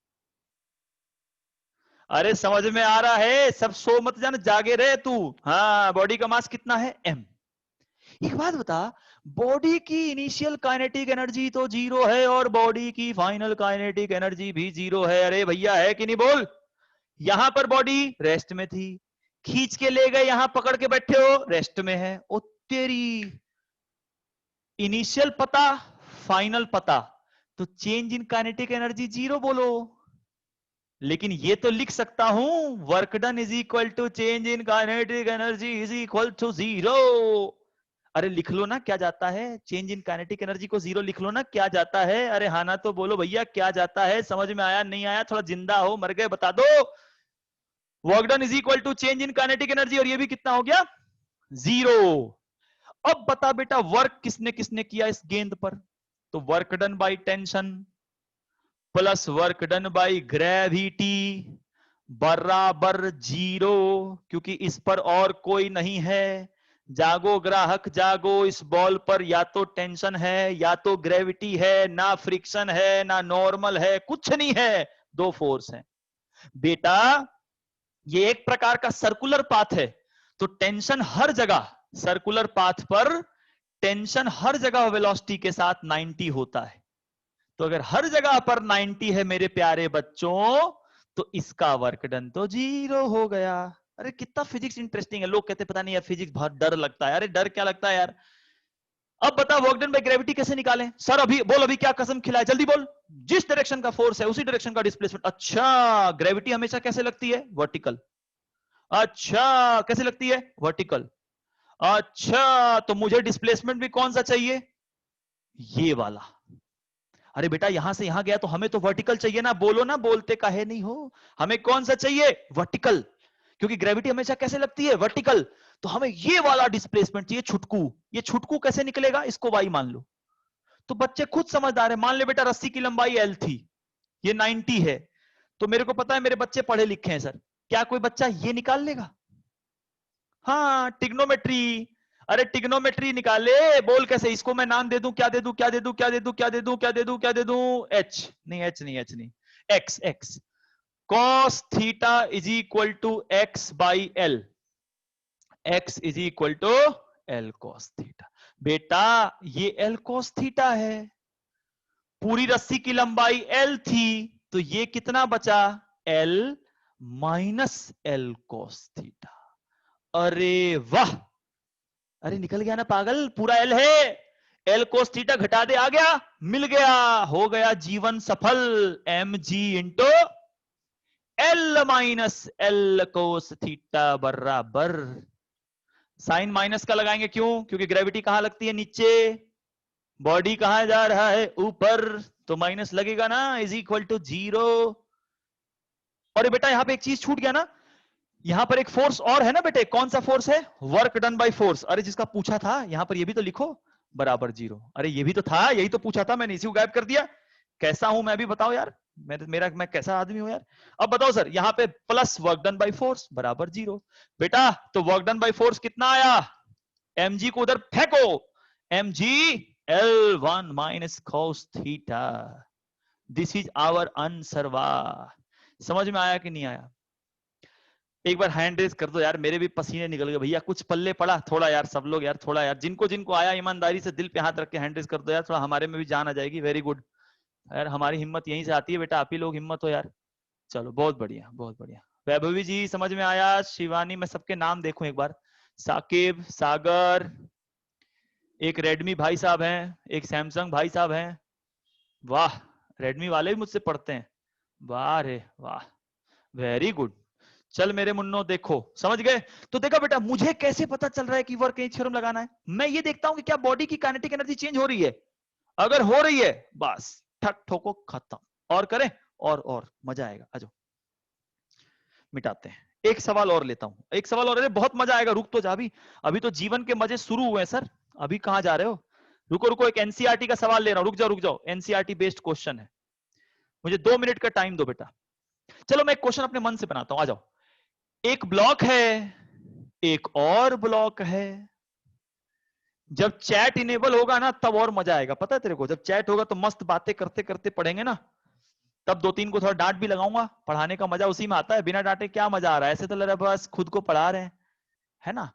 अरे समझ में आ रहा है? सब सो मत जाना, जागे रहे तू। हाँ, बॉडी का मास कितना है? m। एक बात बता, बॉडी की इनिशियल काइनेटिक एनर्जी तो 0 है और बॉडी की फाइनल काइनेटिक एनर्जी भी 0 है। अरे भैया है कि नहीं बोल? यहां पर बॉडी रेस्ट में थी, खींच के ले गए, यहां पकड़ के बैठे हो, रेस्ट में है। ओ तेरी, इनिशियल पता, फाइनल पता, तो चेंज इन काइनेटिक एनर्जी 0 बोलो। लेकिन ये तो लिख सकता हूं, work done is equal to change in kinetic energy is equal to 0। अरे लिख लो ना, क्या जाता है? चेंज इन काइनेटिक एनर्जी को 0 लिख लो ना, क्या जाता है? अरे हाँ ना तो बोलो भैया, क्या जाता है? समझ में आया नहीं आया? थोड़ा जिंदा हो, मर गए, बता दो। Work done is equal to change in kinetic energy, और ये भी कितना हो गया? 0। अब बता बेटा, वर्क किसने किसने किया इस गेंद पर? तो work done by tension plus work done by gravity बराबर 0, क्योंकि इस पर और कोई नहीं है। जागो ग्राहक जागो, इस बॉल पर या तो टेंशन है या तो ग्रेविटी है, ना फ्रिक्शन है ना नॉर्मल है, कुछ नहीं है, दो फोर्स हैं बेटा। ये एक प्रकार का सर्कुलर पाथ है, तो टेंशन हर जगह सर्कुलर पाथ पर टेंशन हर जगह वेलोसिटी के साथ 90 होता है। तो अगर हर जगह पर 90 है मेरे प्यारे बच्चों, तो इसका वर्क डन तो 0 हो गया। अरे कितना फिजिक्स इंटरेस्टिंग है। लोग कहते पता नहीं यार फिजिक्स बहुत डर लगता है। अरे डर क्या लगता है यार। अब बता वर्क डन बाय ग्रेविटी कैसे निकालें? सर अभी बोल, अभी क्या कसम खिलाए, जल्दी बोल। जिस डायरेक्शन का फोर्स है उसी डायरेक्शन का डिस्प्लेसमेंट। अच्छा, ग्रेविटी हमेशा कैसे लगती है? वर्टिकल। अच्छा, कैसे लगती है? वर्टिकल। अच्छा, तो मुझे डिस्प्लेसमेंट भी कौन सा चाहिए? ये वाला। अरे बेटा यहां से यहां गया तो हमें तो वर्टिकल चाहिए ना, बोलो ना, बोलते काहे नहीं हो। हमें कौन सा चाहिए? वर्टिकल। क्योंकि ग्रेविटी हमेशा कैसे लगती है? वर्टिकल। तो हमें ये वाला डिस्प्लेसमेंट चाहिए, छुटकू। ये छुटकू कैसे निकलेगा? इसको वाई मान लो। तो बच्चे खुद समझदार है। मान ले बेटा रस्सी की लंबाई एल थी, ये 90 है। तो मेरे को पता है मेरे बच्चे पढ़े लिखे हैं सर, क्या कोई बच्चा ये निकाल लेगा? हाँ, टिग्नोमेट्री। अरे टिग्नोमेट्री निकाले। बोल कैसे? इसको मैं नाम दे दूं, क्या दे दूं, क्या दे दूं, क्या दे दूं, क्या दे दूं, क्या दे दूं, क्या दे दूं? एच नहीं, एच नहीं, एच नहीं, X. X cos theta is equal to X by L. X is equal to L cos theta. बेटा ये एल कॉस थीटा है, पूरी रस्सी की लंबाई एल थी, तो ये कितना बचा? L minus L cos theta. अरे वाह, अरे निकल गया ना पागल, पूरा एल है, एल कोस थीटा घटा दे, आ गया, मिल गया, हो गया जीवन सफल। एम जी into L minus L cos theta बराबर साइन माइनस का लगाएंगे, क्यों? क्योंकि ग्रेविटी कहां लगती है? नीचे। बॉडी कहां जा रहा है? ऊपर, तो माइनस लगेगा ना, इज इक्वल टू 0। और बेटा यहां पे एक चीज छूट गया ना, यहां पर एक फोर्स और है ना बेटे, कौन सा फोर्स है? Work done by force. अरे जिसका पूछा था यहां पर, ये भी तो लिखो, बराबर 0। अरे ये भी तो था, यही तो पूछा था मैंने, इसी को गायब कर दिया। कैसा हूं मैं भी, बताओ यार। मैं कैसा आदमी हूं यार। अब बताओ सर, यहां पे plus work done by force बराबर 0। बेटा तो वर्क डन बाय फोर्स कितना आया? mg को उधर फेंको, mg L1 minus cos theta. This is our answer. वाह, समझ में आया कि नहीं आया? एक बार हैंड रेज कर दो यार, मेरे भी पसीने निकल गए भैया, कुछ पल्ले पड़ा थोड़ा यार, सब लोग यार थोड़ा यार, जिनको जिनको आया ईमानदारी से दिल पे हाथ रख के हैंड रेज कर दो यार, थोड़ा हमारे में भी जान आ जाएगी। वेरी गुड यार, हमारी हिम्मत यहीं से आती है बेटा, आप ही लोग हिम्मत हो यार। चलो बहुत बढ़िया, बहुत बढ़िया। वैभवी जी समझ में आया? शिवानी, मैं सबके नाम देखूं एक बार। साकिब, सागर, एक रेडमी भाई साहब हैं, एक सैमसंग भाई साहब हैं। वाह, रेडमी वाले भी मुझसे पढ़ते हैं। वाह रे वाह, वेरी गुड। चल मेरे मुन्नो, देखो समझ गए? तो देखा बेटा, मुझे कैसे पता चल रहा है कि वर्क थ्योरम लगाना है? मैं ये देखता हूं कि क्या बॉडी की काइनेटिक एनर्जी चेंज हो रही है। अगर हो रही है, बस ठक ठोको खत्म। और करें, और मजा आएगा। आ जाओ मिटाते हैं। एक सवाल और लेता हूं, एक सवाल और। बहुत मजा आएगा, रुक तो जा भी, अभी तो जीवन के मजे शुरू हुए हैं सर। अभी कहां जा रहे हो? रुको रुको, एक एनसीईआरटी का सवाल ले रहा हूं, रुक जाओ। एनसीईआरटी बेस्ड क्वेश्चन है, मुझे 2 मिनट का टाइम दो बेटा। चलो मैं एक क्वेश्चन अपने मन से बनाता हूं, आ जाओ। एक ब्लॉक है, एक और ब्लॉक है। जब चैट इनेबल होगा ना, तब और मजा आएगा, पता है तेरे को? जब चैट होगा तो मस्त बातें करते करते पढ़ेंगे ना, तब 2-3 को थोड़ा डांट भी लगाऊंगा। पढ़ाने का मजा उसी में आता है, बिना डांटे क्या मजा आ रहा है? ऐसे तो लग रहा है बस खुद को पढ़ा रहे हैं, है ना?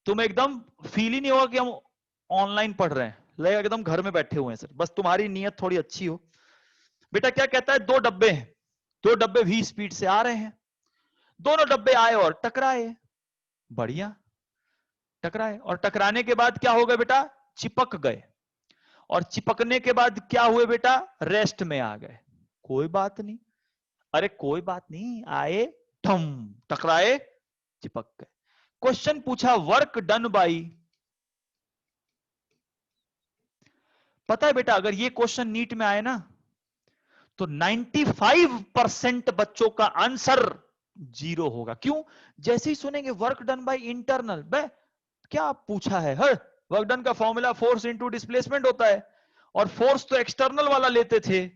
तुम एकदम फील ही नहीं होगा कि हम ऑनलाइन पढ़ रहे हैं, लगेगा एकदम घर में बैठे हुए हैं सर, बस तुम्हारी नीयत थोड़ी अच्छी हो। बेटा क्या कहता है, 2 डब्बे हैं, 2 डब्बे v स्पीड से आ रहे हैं, दोनों डब्बे आए और टकराए। बढ़िया, टकराए, और टकराने के बाद क्या हो गए बेटा? चिपक गए। और चिपकने के बाद क्या हुए बेटा? रेस्ट में आ गए। कोई बात नहीं, अरे कोई बात नहीं, आए, ठम, टकराए, चिपक गए। क्वेश्चन पूछा वर्क डन बाई, पता है बेटा अगर ये क्वेश्चन नीट में आए ना, तो 95% बच्चों का आंसर 0 होगा। क्यों? जैसे ही सुनेंगे वर्क डन बाय इंटरनल, बे क्या पूछा है? हर वर्क डन का फॉर्मूला फोर्स इनटू डिस्प्लेसमेंट होता है, और फोर्स तो एक्सटर्नल वाला लेते थे,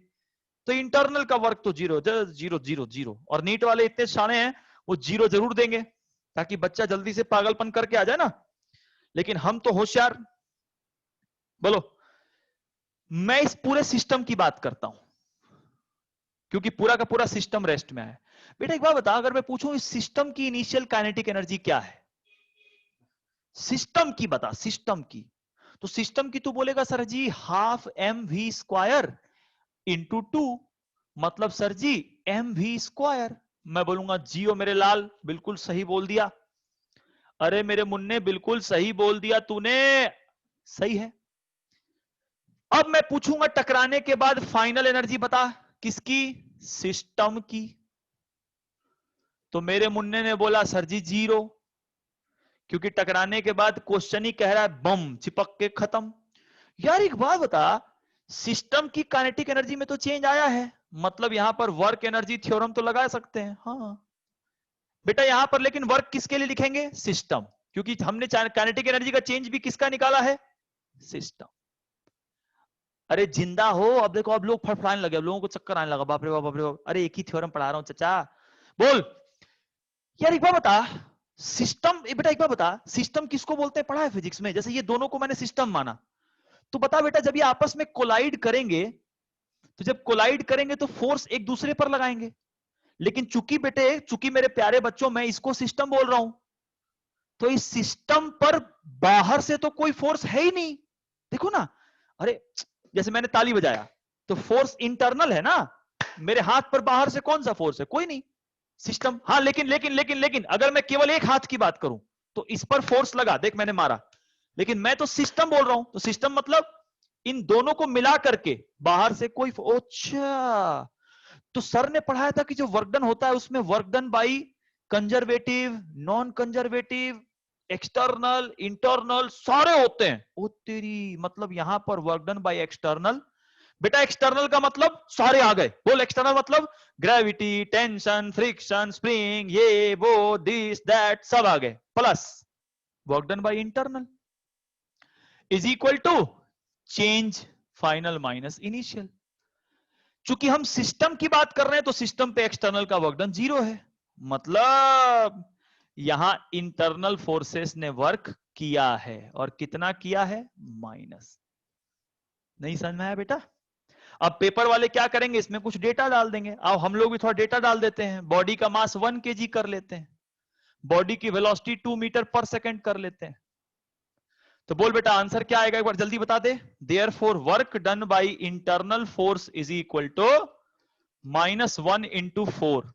तो इंटरनल का वर्क तो 0 0 0 0। और नीट वाले इतने शाणे हैं, वो 0 जरूर देंगे ताकि बच्चा जल्दी से पागलपन करके आ जाए ना। लेकिन हम तो होशियार। बोलो, मैं इस पूरे सिस्टम की बात करता हूं, क्योंकि पूरा का पूरा सिस्टम रेस्ट में है। बेटा एक बात बता, अगर मैं पूछूं इस सिस्टम की इनिशियल काइनेटिक एनर्जी क्या है? सिस्टम की बता, सिस्टम की। तो सिस्टम की तू बोलेगा sir ji half m v square into 2, मतलब sir ji m v square. मैं बोलूंगा जियो मेरे लाल, बिल्कुल सही बोल दिया। अरे मेरे मुन्ने बिल्कुल सही बोल दिया तूने, सही है। अब मैं पूछूंगा टकराने के बाद फाइनल एनर्जी बता, किसकी? सिस्टम की। तो मेरे मुन्ने ने बोला सर जी 0, क्योंकि टकराने के बाद क्वेश्चन ही कह रहा है बम चिपक के खत्म। यार एक बात बता, सिस्टम की काइनेटिक एनर्जी में तो चेंज आया है, मतलब यहां पर वर्क एनर्जी थ्योरम तो लगा सकते हैं। हाँ बेटा यहां पर लेकिन वर्क किसके लिए लिखेंगे? सिस्टम, क्योंकि हमने काइनेटिक एनर्जी का चेंज भी किसका निकाला है? सिस्टम। अरे जिंदा हो, अब देखो अब लोग फड़फड़ाने लगे, अब लोगों को चक्कर आने लगा, बाप रे बाप बाप रे बाप। अरे एक ही थ्योरम पढ़ा रहा हूं चाचा, बोल। यार एक बार बता, सिस्टम बेटा एक बार बता, सिस्टम किसको बोलते हैं? पढ़ा है फिजिक्स में? जैसे ये दोनों को मैंने सिस्टम माना, तो बता बेटा जब ये आपस में कोलाइड करेंगे, तो जब कोलाइड करेंगे तो फोर्स एक दूसरे पर लगाएंगे। लेकिन चूंकि बेटे, चूंकि मेरे प्यारे बच्चों मैं इसको सिस्टम बोल रहा हूं, तो इस सिस्टम पर बाहर से तो कोई फोर्स है ही नहीं। देखो ना, अरे जैसे मैंने ताली बजाया तो फोर्स इंटरनल है ना, मेरे हाथ पर बाहर से कौन सा फोर्स है? कोई नहीं। सिस्टम, हाँ लेकिन लेकिन लेकिन लेकिन अगर मैं केवल एक हाथ की बात करूं तो इस पर फोर्स लगा, देख मैंने मारा, लेकिन मैं तो सिस्टम बोल रहा हूं, तो सिस्टम मतलब इन दोनों को मिला करके बाहर से कोई अच्छा। तो सर ने पढ़ाया था कि जो वर्क डन होता है उसमें work done by conservative, non conservative, external, internal सारे होते हैं। ओ तेरी, मतलब यहां पर वर्क डन बाई एक्सटर्नल। बेटा एक्सटर्नल का मतलब सारे आ गए, बोल एक्सटर्नल मतलब ग्रेविटी, टेंशन, फ्रिक्शन, स्प्रिंग, ये वो दिस दैट सब आ गए, plus work done by internal is equal to change final minus initial. चूंकि हम सिस्टम की बात कर रहे हैं तो सिस्टम पे एक्सटर्नल का वर्क डन 0 है, मतलब यहां इंटरनल फोर्सेस ने वर्क किया है, और कितना किया है? माइनस। नहीं समझ में आया बेटा? अब पेपर वाले क्या करेंगे, इसमें कुछ डेटा डाल देंगे। आओ हम लोग भी थोड़ा डेटा डाल देते हैं। बॉडी का मास 1 kg कर लेते हैं, बॉडी की वेलोसिटी 2 मीटर पर सेकंड कर लेते हैं। तो बोल बेटा आंसर क्या आएगा, एक बार जल्दी बता दे। Therefore work done by internal force is equal to -1 into 4।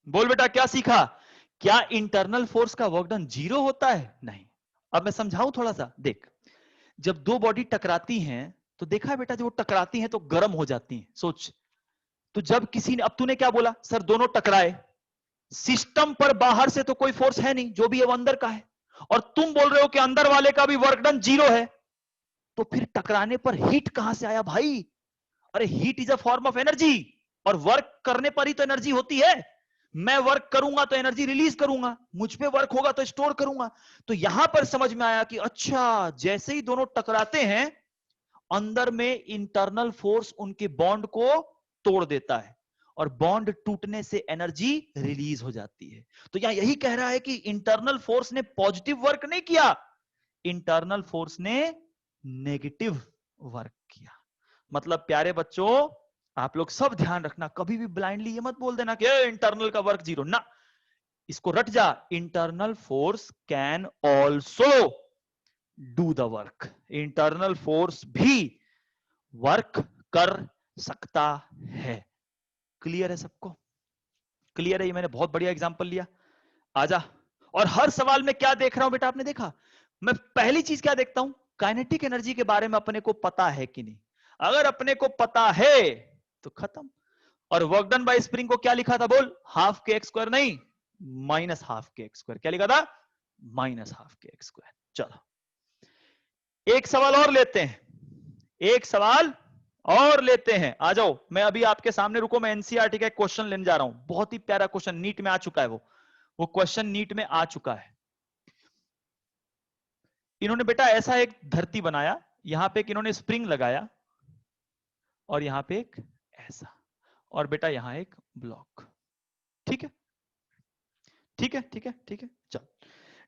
बोल बेटा क्या सीखा? क्या इंटरनल फोर्स का वर्क डन 0 होता है? नहीं। अब मैं समझाऊं थोड़ा सा, देख। जब दो बॉडी टकराती हैं तो देखा है बेटा, जब वो टकराती हैं तो गर्म हो जाती हैं, सोच। तो जब किसी ने, अब तूने क्या बोला, सर दोनों टकराए, सिस्टम पर बाहर से तो कोई फोर्स है नहीं, जो भी है वो अंदर का है, और तुम बोल रहे हो कि अंदर वाले का भी वर्क डन 0 है, तो फिर टकराने पर हीट कहां से आया भाई? अरे heat is a form of energy, और वर्क करने पर ही तो एनर्जी होती है। मैं वर्क करूंगा तो एनर्जी रिलीज करूंगा, मुझ पे वर्क होगा तो स्टोर करूंगा। तो यहां पर समझ में आया कि अच्छा, जैसे ही दोनों टकराते हैं अंदर में इंटरनल फोर्स उनके बॉन्ड को तोड़ देता है, और बॉन्ड टूटने से एनर्जी रिलीज हो जाती है। तो यहां यही कह रहा है कि इंटरनल फोर्स ने पॉजिटिव वर्क नहीं किया, इंटरनल फोर्स ने नेगेटिव वर्क किया। मतलब प्यारे बच्चों, आप लोग सब ध्यान रखना, कभी भी ब्लाइंडली ये मत बोल देना कि इंटरनल का वर्क 0 ना। इसको रट जा, internal force can also do the work. Internal force भी वर्क कर सकता है। क्लियर है सबको? क्लियर है? ये मैंने बहुत बढ़िया एग्जांपल लिया। आजा। और हर सवाल में क्या देख रहा हूं बेटा, आपने देखा, मैं पहली चीज क्या देखता हूं, काइनेटिक एनर्जी के बारे में अपने को पता है कि नहीं। अगर अपने को पता है तो खत्म। और वर्क डन बाय स्प्रिंग को क्या लिखा था, बोल? हाफ के एक्स स्क्वायर, नहीं माइनस हाफ के एक्स स्क्वायर। क्या लिखा था? माइनस हाफ के एक्स स्क्वायर। चलो एक सवाल और लेते हैं, एक सवाल और लेते हैं। आ जाओ, मैं अभी आपके सामने, रुको, मैं एनसीईआरटी का एक क्वेश्चन लेने जा रहा हूं, बहुत ही प्यारा क्वेश्चन, नीट में आ चुका है वो क्वेश्चन नीट में आ चुका है। इन्होंने बेटा ऐसा एक धरती बनाया, यहां पे इन्होंने स्प्रिंग लगाया, और यहां पे एक ऐसा, और बेटा यहां एक ब्लॉक। ठीक है, ठीक है, ठीक है, ठीक है। चल,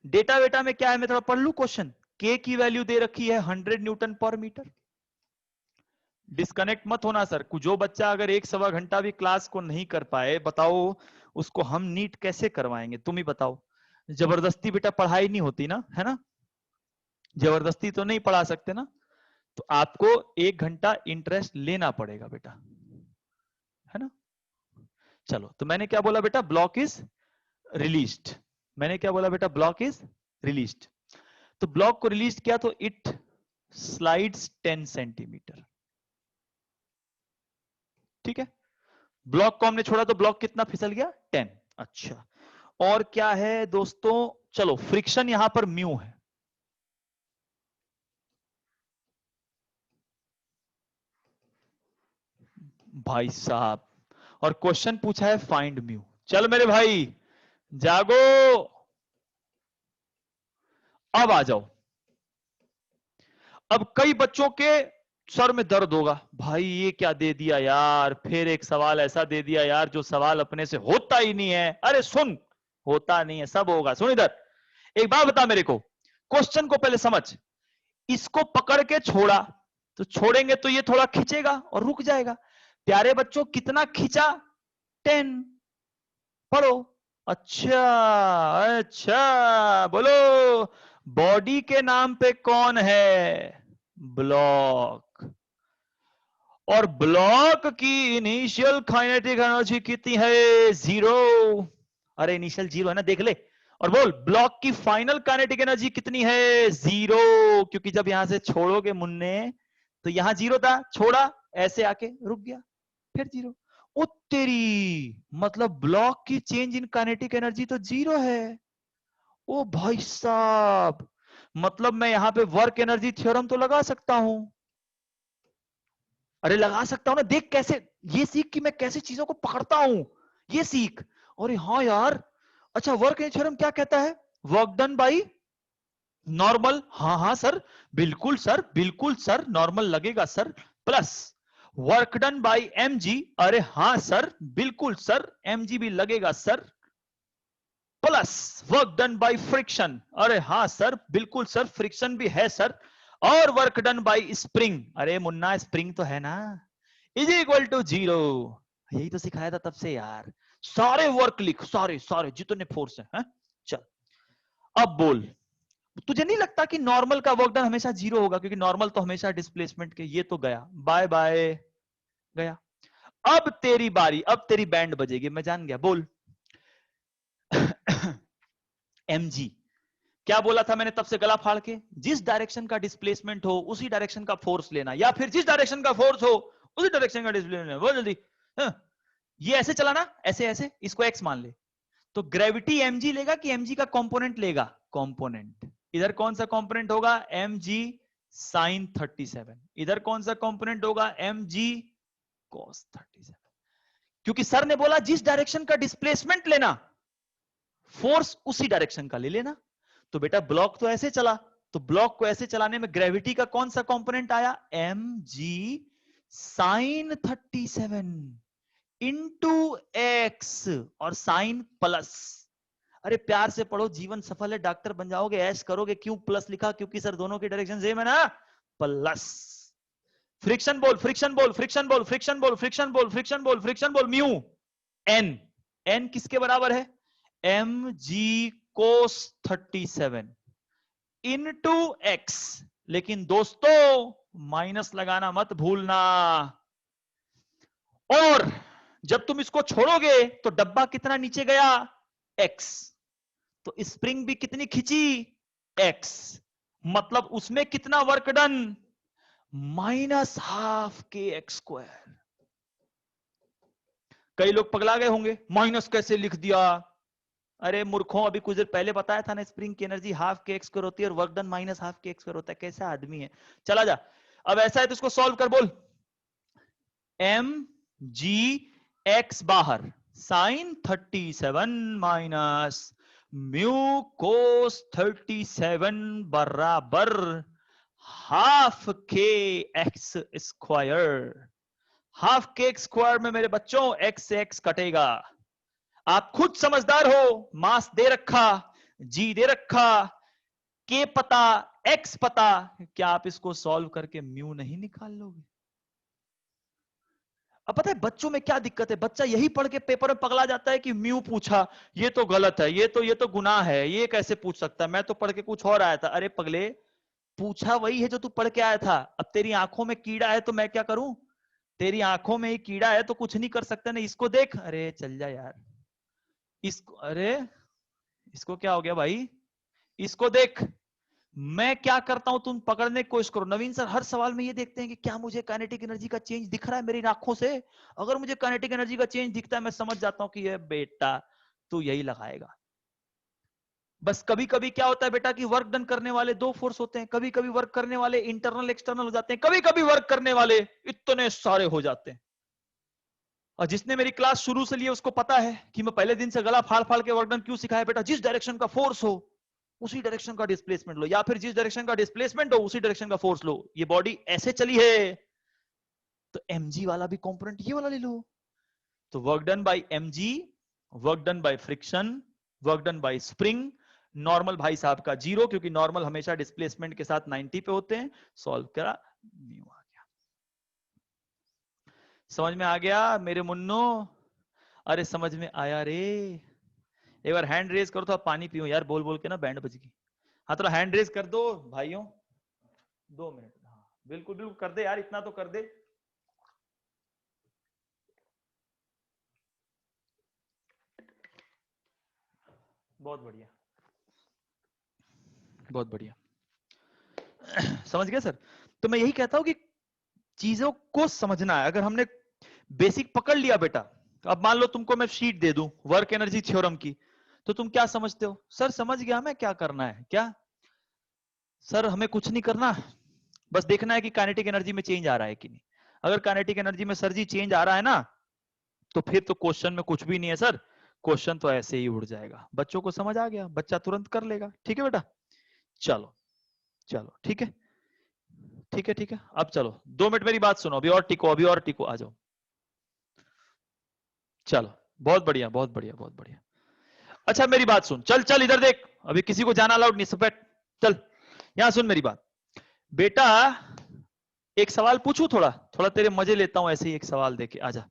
डेटा वेटा में क्या है, मैं थोड़ा पढ़ लू क्वेश्चन। के की वैल्यू दे रखी है 100 न्यूटन पर मीटर। डिस्कनेक्ट मत होना सर, जो बच्चा अगर 1-1.25 घंटा भी क्लास को नहीं कर पाए, बताओ उसको हम नीट कैसे करवाएंगे, तुम ही बताओ। जबरदस्ती बेटा पढ़ाई नहीं होती ना, है ना, जबरदस्ती तो नहीं पढ़ा सकते ना, तो आपको 1 घंटा इंटरेस्ट लेना पड़ेगा बेटा, है ना। चलो, तो मैंने क्या बोला बेटा, ब्लॉक इज रिलीज्ड। मैंने क्या बोला बेटा, ब्लॉक इज रिलीज्ड। तो ब्लॉक को रिलीज किया तो इट स्लाइड्स 10 सेंटीमीटर। ठीक है, ब्लॉक को हमने छोड़ा तो ब्लॉक कितना फिसल गया, 10। अच्छा, और क्या है दोस्तों, चलो फ्रिक्शन यहां पर म्यू है। भाई साहब, और क्वेश्चन पूछा है फाइंड म्यू। चल मेरे भाई जागो, अब आ जाओ। अब कई बच्चों के सर में दर्द होगा, भाई ये क्या दे दिया यार, फिर एक सवाल ऐसा दे दिया यार जो सवाल अपने से होता ही नहीं है। अरे सुन, होता नहीं है, सब होगा। सुन इधर, एक बात बता मेरे को, क्वेश्चन को पहले समझ। इसको पकड़ के छोड़ा तो छोड़ेंगे तो ये थोड़ा खींचेगा और रुक जाएगा। प्यारे बच्चों, कितना खींचा, 10। पढ़ो। अच्छा, अच्छा, बोलो, बॉडी के नाम पे कौन है, ब्लॉक। और ब्लॉक की इनिशियल काइनेटिक एनर्जी कितनी है, 0। अरे इनिशियल 0 है ना, देख ले। और बोल, ब्लॉक की फाइनल काइनेटिक एनर्जी कितनी है, 0। क्योंकि जब यहां से छोड़ोगे मुन्ने, तो यहां 0 था, छोड़ा, ऐसे आके रुक गया, फिर 0। ओ तेरी, मतलब ब्लॉक की चेंज इन काइनेटिक एनर्जी तो 0 है। ओ भाई साहब, मतलब मैं यहां पे वर्क एनर्जी थ्योरम तो लगा सकता हूं। अरे लगा सकता हूं ना, देख कैसे, ये सीख कि मैं कैसे चीजों को पकड़ता हूं, ये सीख। अरे हाँ यार, अच्छा, वर्क एनर्जी थ्योरम क्या कहता है, वर्क डन बाई नॉर्मल, हाँ हाँ सर, बिल्कुल सर, बिल्कुल सर, नॉर्मल लगेगा sir, plus work done by mg, अरे हाँ सर, बिल्कुल सर, mg भी लगेगा sir, plus work done by friction, अरे हाँ सर, बिल्कुल सर, फ्रिक्शन भी है सर, और वर्क डन बाई स्प्रिंग, अरे मुन्ना स्प्रिंग तो है ना, इज इक्वल टू 0। यही तो सिखाया था तब से यार, सारे वर्क लिख, सारे सारे जितने फोर्स है? चल, अब बोल, तुझे नहीं लगता कि नॉर्मल का वर्क डन हमेशा 0 होगा, क्योंकि नॉर्मल तो हमेशा डिस्प्लेसमेंट के, ये तो गया, बाय बाय गया। अब तेरी बारी, अब तेरी बैंड बजेगी, मैं जान गया, बोल। mg, क्या बोला था मैंने तब से गला फाड़ के, जिस डायरेक्शन का डिस्प्लेसमेंट हो उसी डायरेक्शन का फोर्स लेना, या फिर जिस डायरेक्शन का फोर्स हो उसी डायरेक्शन का डिस्प्लेसमेंट, बहुत जल्दी। हाँ, ये ऐसे चला ना, ऐसे ऐसे, इसको x मान ले, तो ग्रेविटी mg लेगा कि mg का कंपोनेंट लेगा, कंपोनेंट। इधर कौन सा कंपोनेंट होगा, mg sin 37, इधर कौन सा कंपोनेंट होगा, mg cos 37। क्योंकि सर ने बोला जिस डायरेक्शन का डिस्प्लेसमेंट लेना, फोर्स उसी डायरेक्शन का ले लेना। तो बेटा ब्लॉक तो ऐसे चला, तो ब्लॉक को ऐसे चलाने में ग्रेविटी का कौन सा कंपोनेंट आया, mg sin 37 इंटू एक्स, और साइन प्लस। अरे प्यार से पढ़ो, जीवन सफल है, डॉक्टर बन जाओगे, ऐश करोगे, क्यों प्लस लिखा, क्योंकि सर दोनों की डायरेक्शन सेम है ना, प्लस। फ्रिक्शन बोल, फ्रिक्शन बोल, फ्रिक्शन बोल, फ्रिक्शन बोल, फ्रिक्शन बोल, फ्रिक्शन बोल, फ्रिक्शन बोल, म्यू एन, एन किसके बराबर है, एम जी कोस 37 इनटू एक्स। लेकिन दोस्तों माइनस लगाना मत भूलना, और जब तुम इसको छोड़ोगे तो डब्बा कितना नीचे गया, एक्स, तो स्प्रिंग भी कितनी खिंची, एक्स, मतलब उसमें कितना वर्क डन, -12 के एक्स स्क्वायर। कई लोग पगला गए होंगे, माइनस कैसे लिख दिया, अरे मूर्खों, अभी कुछ देर पहले बताया था ना, स्प्रिंग की एनर्जी ½ के एक्स स्क्वायर होती है और वर्क डन -½ के एक्स स्क्वायर होता है। कैसा आदमी है, चला जा। अब ऐसा है तो इसको सॉल्व कर, बोल, एम जी एक्स बाहर, साइन 37 माइनस म्यू कोस 37 बराबर ½ के एक्स स्क्वायर। ½ के एक्स स्क्वायर में मेरे बच्चों एक्स से एक्स कटेगा। आप खुद समझदार हो, मास दे रखा, जी दे रखा, के पता, एक्स पता, क्या आप इसको सॉल्व करके म्यू नहीं निकाल लोगे? अब पता है बच्चों में क्या दिक्कत है, बच्चा यही पढ़ के पेपर में पगला जाता है कि म्यू पूछा, ये तो गलत है, ये तो गुनाह है, ये कैसे पूछ सकता है, मैं तो पढ़ के कुछ और आया था। अरे पगले, पूछा वही है जो तू पढ़ के आया था। अब तेरी आंखों में कीड़ा है तो मैं क्या करूं, तेरी आंखों में ही कीड़ा है तो कुछ नहीं कर सकते ना, इसको देख, अरे चल जा यार, इसको, अरे इसको क्या हो गया भाई, इसको देख, मैं क्या करता हूं तुम पकड़ने की कोशिश करो। नवीन सर हर सवाल में ये देखते हैं कि क्या मुझे काइनेटिक एनर्जी का चेंज दिख रहा है मेरी आंखों से, अगर मुझे काइनेटिक एनर्जी का चेंज दिखता है मैं समझ जाता हूं कि ये बेटा तू यही लगाएगा। बस कभी कभी क्या होता है बेटा कि वर्क डन करने वाले दो फोर्स होते हैं, कभी कभी वर्क करने वाले इंटरनल एक्सटर्नल हो जाते हैं, कभी कभी वर्क करने वाले इतने सारे हो जाते हैं। और जिसने मेरी क्लास शुरू से लिए उसको पता है कि मैं पहले दिन से गला फाड़ फाड़ के वर्क डन क्यों सिखाया बेटा, जिस डायरेक्शन का फोर्स हो उसी डायरेक्शन का डिस्प्लेसमेंट लो, या फिर जिस डायरेक्शन का डिस्प्लेसमेंट हो उसी डायरेक्शन का फोर्स लो। ये बॉडी ऐसे चली है तो mg वाला भी कंपोनेंट ये वाला ले लो। तो work done by mg, work done by friction, work done bye spring, normal भाई साहब का 0 क्योंकि नॉर्मल हमेशा डिस्प्लेसमेंट के साथ 90 पे होते हैं, सॉल्व करा, न्यू आ गया। समझ में आ गया मेरे मुन्नो, अरे समझ में आया रे। एक बार हैंड रेज करो तो आप पानी पियो यार, बोल बोल के ना बैंड बज गई। हाँ थोड़ा हैंड रेज कर दो भाइयों, 2 मिनट, हाँ बिल्कुल बिल्कुल कर दे यार, इतना तो कर दे। बहुत बढ़िया, बहुत बढ़िया। समझ गए सर। तो मैं यही कहता हूं कि चीजों को समझना है। अगर हमने बेसिक पकड़ लिया बेटा, तो अब मान लो तुमको मैं शीट दे दूं वर्क एनर्जी थ्योरम की, तो तुम क्या समझते हो, सर समझ गया मैं क्या करना है, क्या सर हमें कुछ नहीं करना, बस देखना है कि काइनेटिक एनर्जी में चेंज आ रहा है कि नहीं। अगर काइनेटिक एनर्जी में सर जी चेंज आ रहा है ना, तो फिर तो क्वेश्चन में कुछ भी नहीं है सर, क्वेश्चन तो ऐसे ही उड़ जाएगा। बच्चों को समझ आ गया, बच्चा तुरंत कर लेगा। ठीक है बेटा, चलो चलो ठीक है, ठीक है ठीक है। अब चलो 2 मिनट मेरी बात सुनो, अभी और टिको, अभी और टिको, आ जाओ। चलो बहुत बढ़िया बहुत बढ़िया बहुत बढ़िया। अच्छा मेरी बात सुन, चल चल इधर देख, अभी किसी को जाना अलाउड नहीं, सब बैठ, चल यहां सुन मेरी बात बेटा। एक सवाल पूछूं, थोड़ा थोड़ा तेरे मजे लेता हूं, ऐसे ही एक सवाल देके आजा।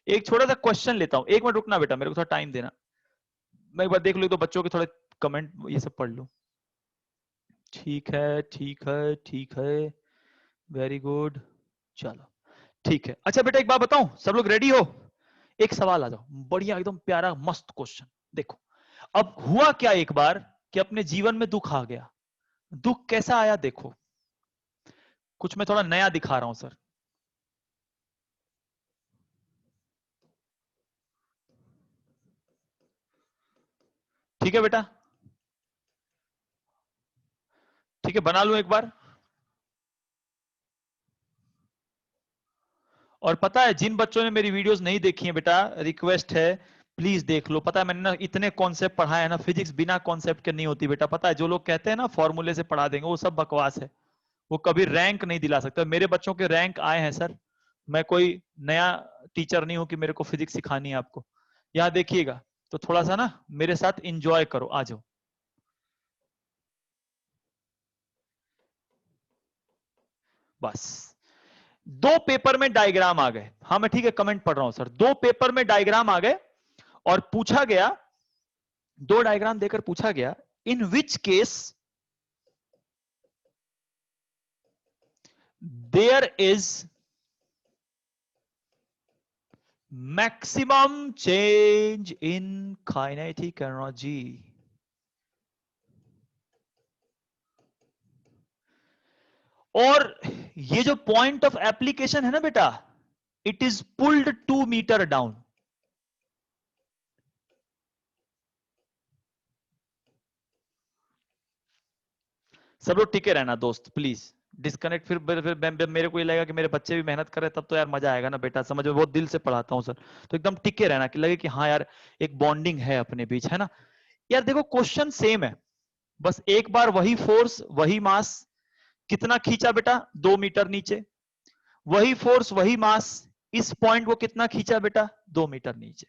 एक छोटा सा क्वेश्चन लेता हूं, 1 मिनट रुकना बेटा, मेरे को थोड़ा टाइम देना, मैं एक बार देख लू तो बच्चों के थोड़े कमेंट ये सब पढ़ लूं। ठीक है ठीक है ठीक है, वेरी गुड, चलो ठीक है। अच्छा बेटा एक बात बताऊं, सब लोग रेडी हो, एक सवाल आ जाओ, बढ़िया एकदम प्यारा मस्त क्वेश्चन। देखो अब हुआ क्या एक बार कि अपने जीवन में दुख आ गया, दुख कैसा आया देखो, कुछ मैं थोड़ा नया दिखा रहा हूं सर। ठीक है बेटा, ठीक है बना लूं एक बार। और पता है जिन बच्चों ने मेरी वीडियोस नहीं देखी है बेटा, रिक्वेस्ट है प्लीज देख लो। पता है मैंने ना इतने कॉन्सेप्ट पढ़ाए हैं ना, फिजिक्स बिना कॉन्सेप्ट के नहीं होती बेटा। पता है जो लोग कहते हैं ना फॉर्मूले से पढ़ा देंगे, वो सब बकवास है, वो कभी रैंक नहीं दिला सकता। मेरे बच्चों के रैंक आए हैं सर, मैं कोई नया टीचर नहीं हूं कि मेरे को फिजिक्स सिखानी है आपको। यहां देखिएगा, तो थोड़ा सा ना मेरे साथ इंजॉय करो, आ जाओ। बस 2 पेपर में डायग्राम आ गए, हाँ मैं ठीक है कमेंट पढ़ रहा हूं सर, 2 पेपर में डायग्राम आ गए और पूछा गया, 2 डायग्राम देकर पूछा गया in which case there is maximum change in kinetic energy. और ये जो पॉइंट ऑफ एप्लीकेशन है ना बेटा, it is pulled 2 metre down. सब लोग टिके रहना दोस्त प्लीज, डिस्कनेक्ट फिर मेरे को ये लगेगा कि मेरे बच्चे भी मेहनत कर रहे हैं, तब तो यार मजा आएगा ना बेटा, समझ में बहुत दिल से पढ़ाता हूं सर। तो एकदम टिके रहना कि लगे कि हाँ यार एक बॉन्डिंग है अपने बीच, है ना। यार देखो क्वेश्चन सेम है, बस एक बार वही फोर्स वही मास, कितना खींचा बेटा 2 मीटर नीचे, वही फोर्स वही मास, इस पॉइंट को कितना खींचा बेटा 2 मीटर नीचे।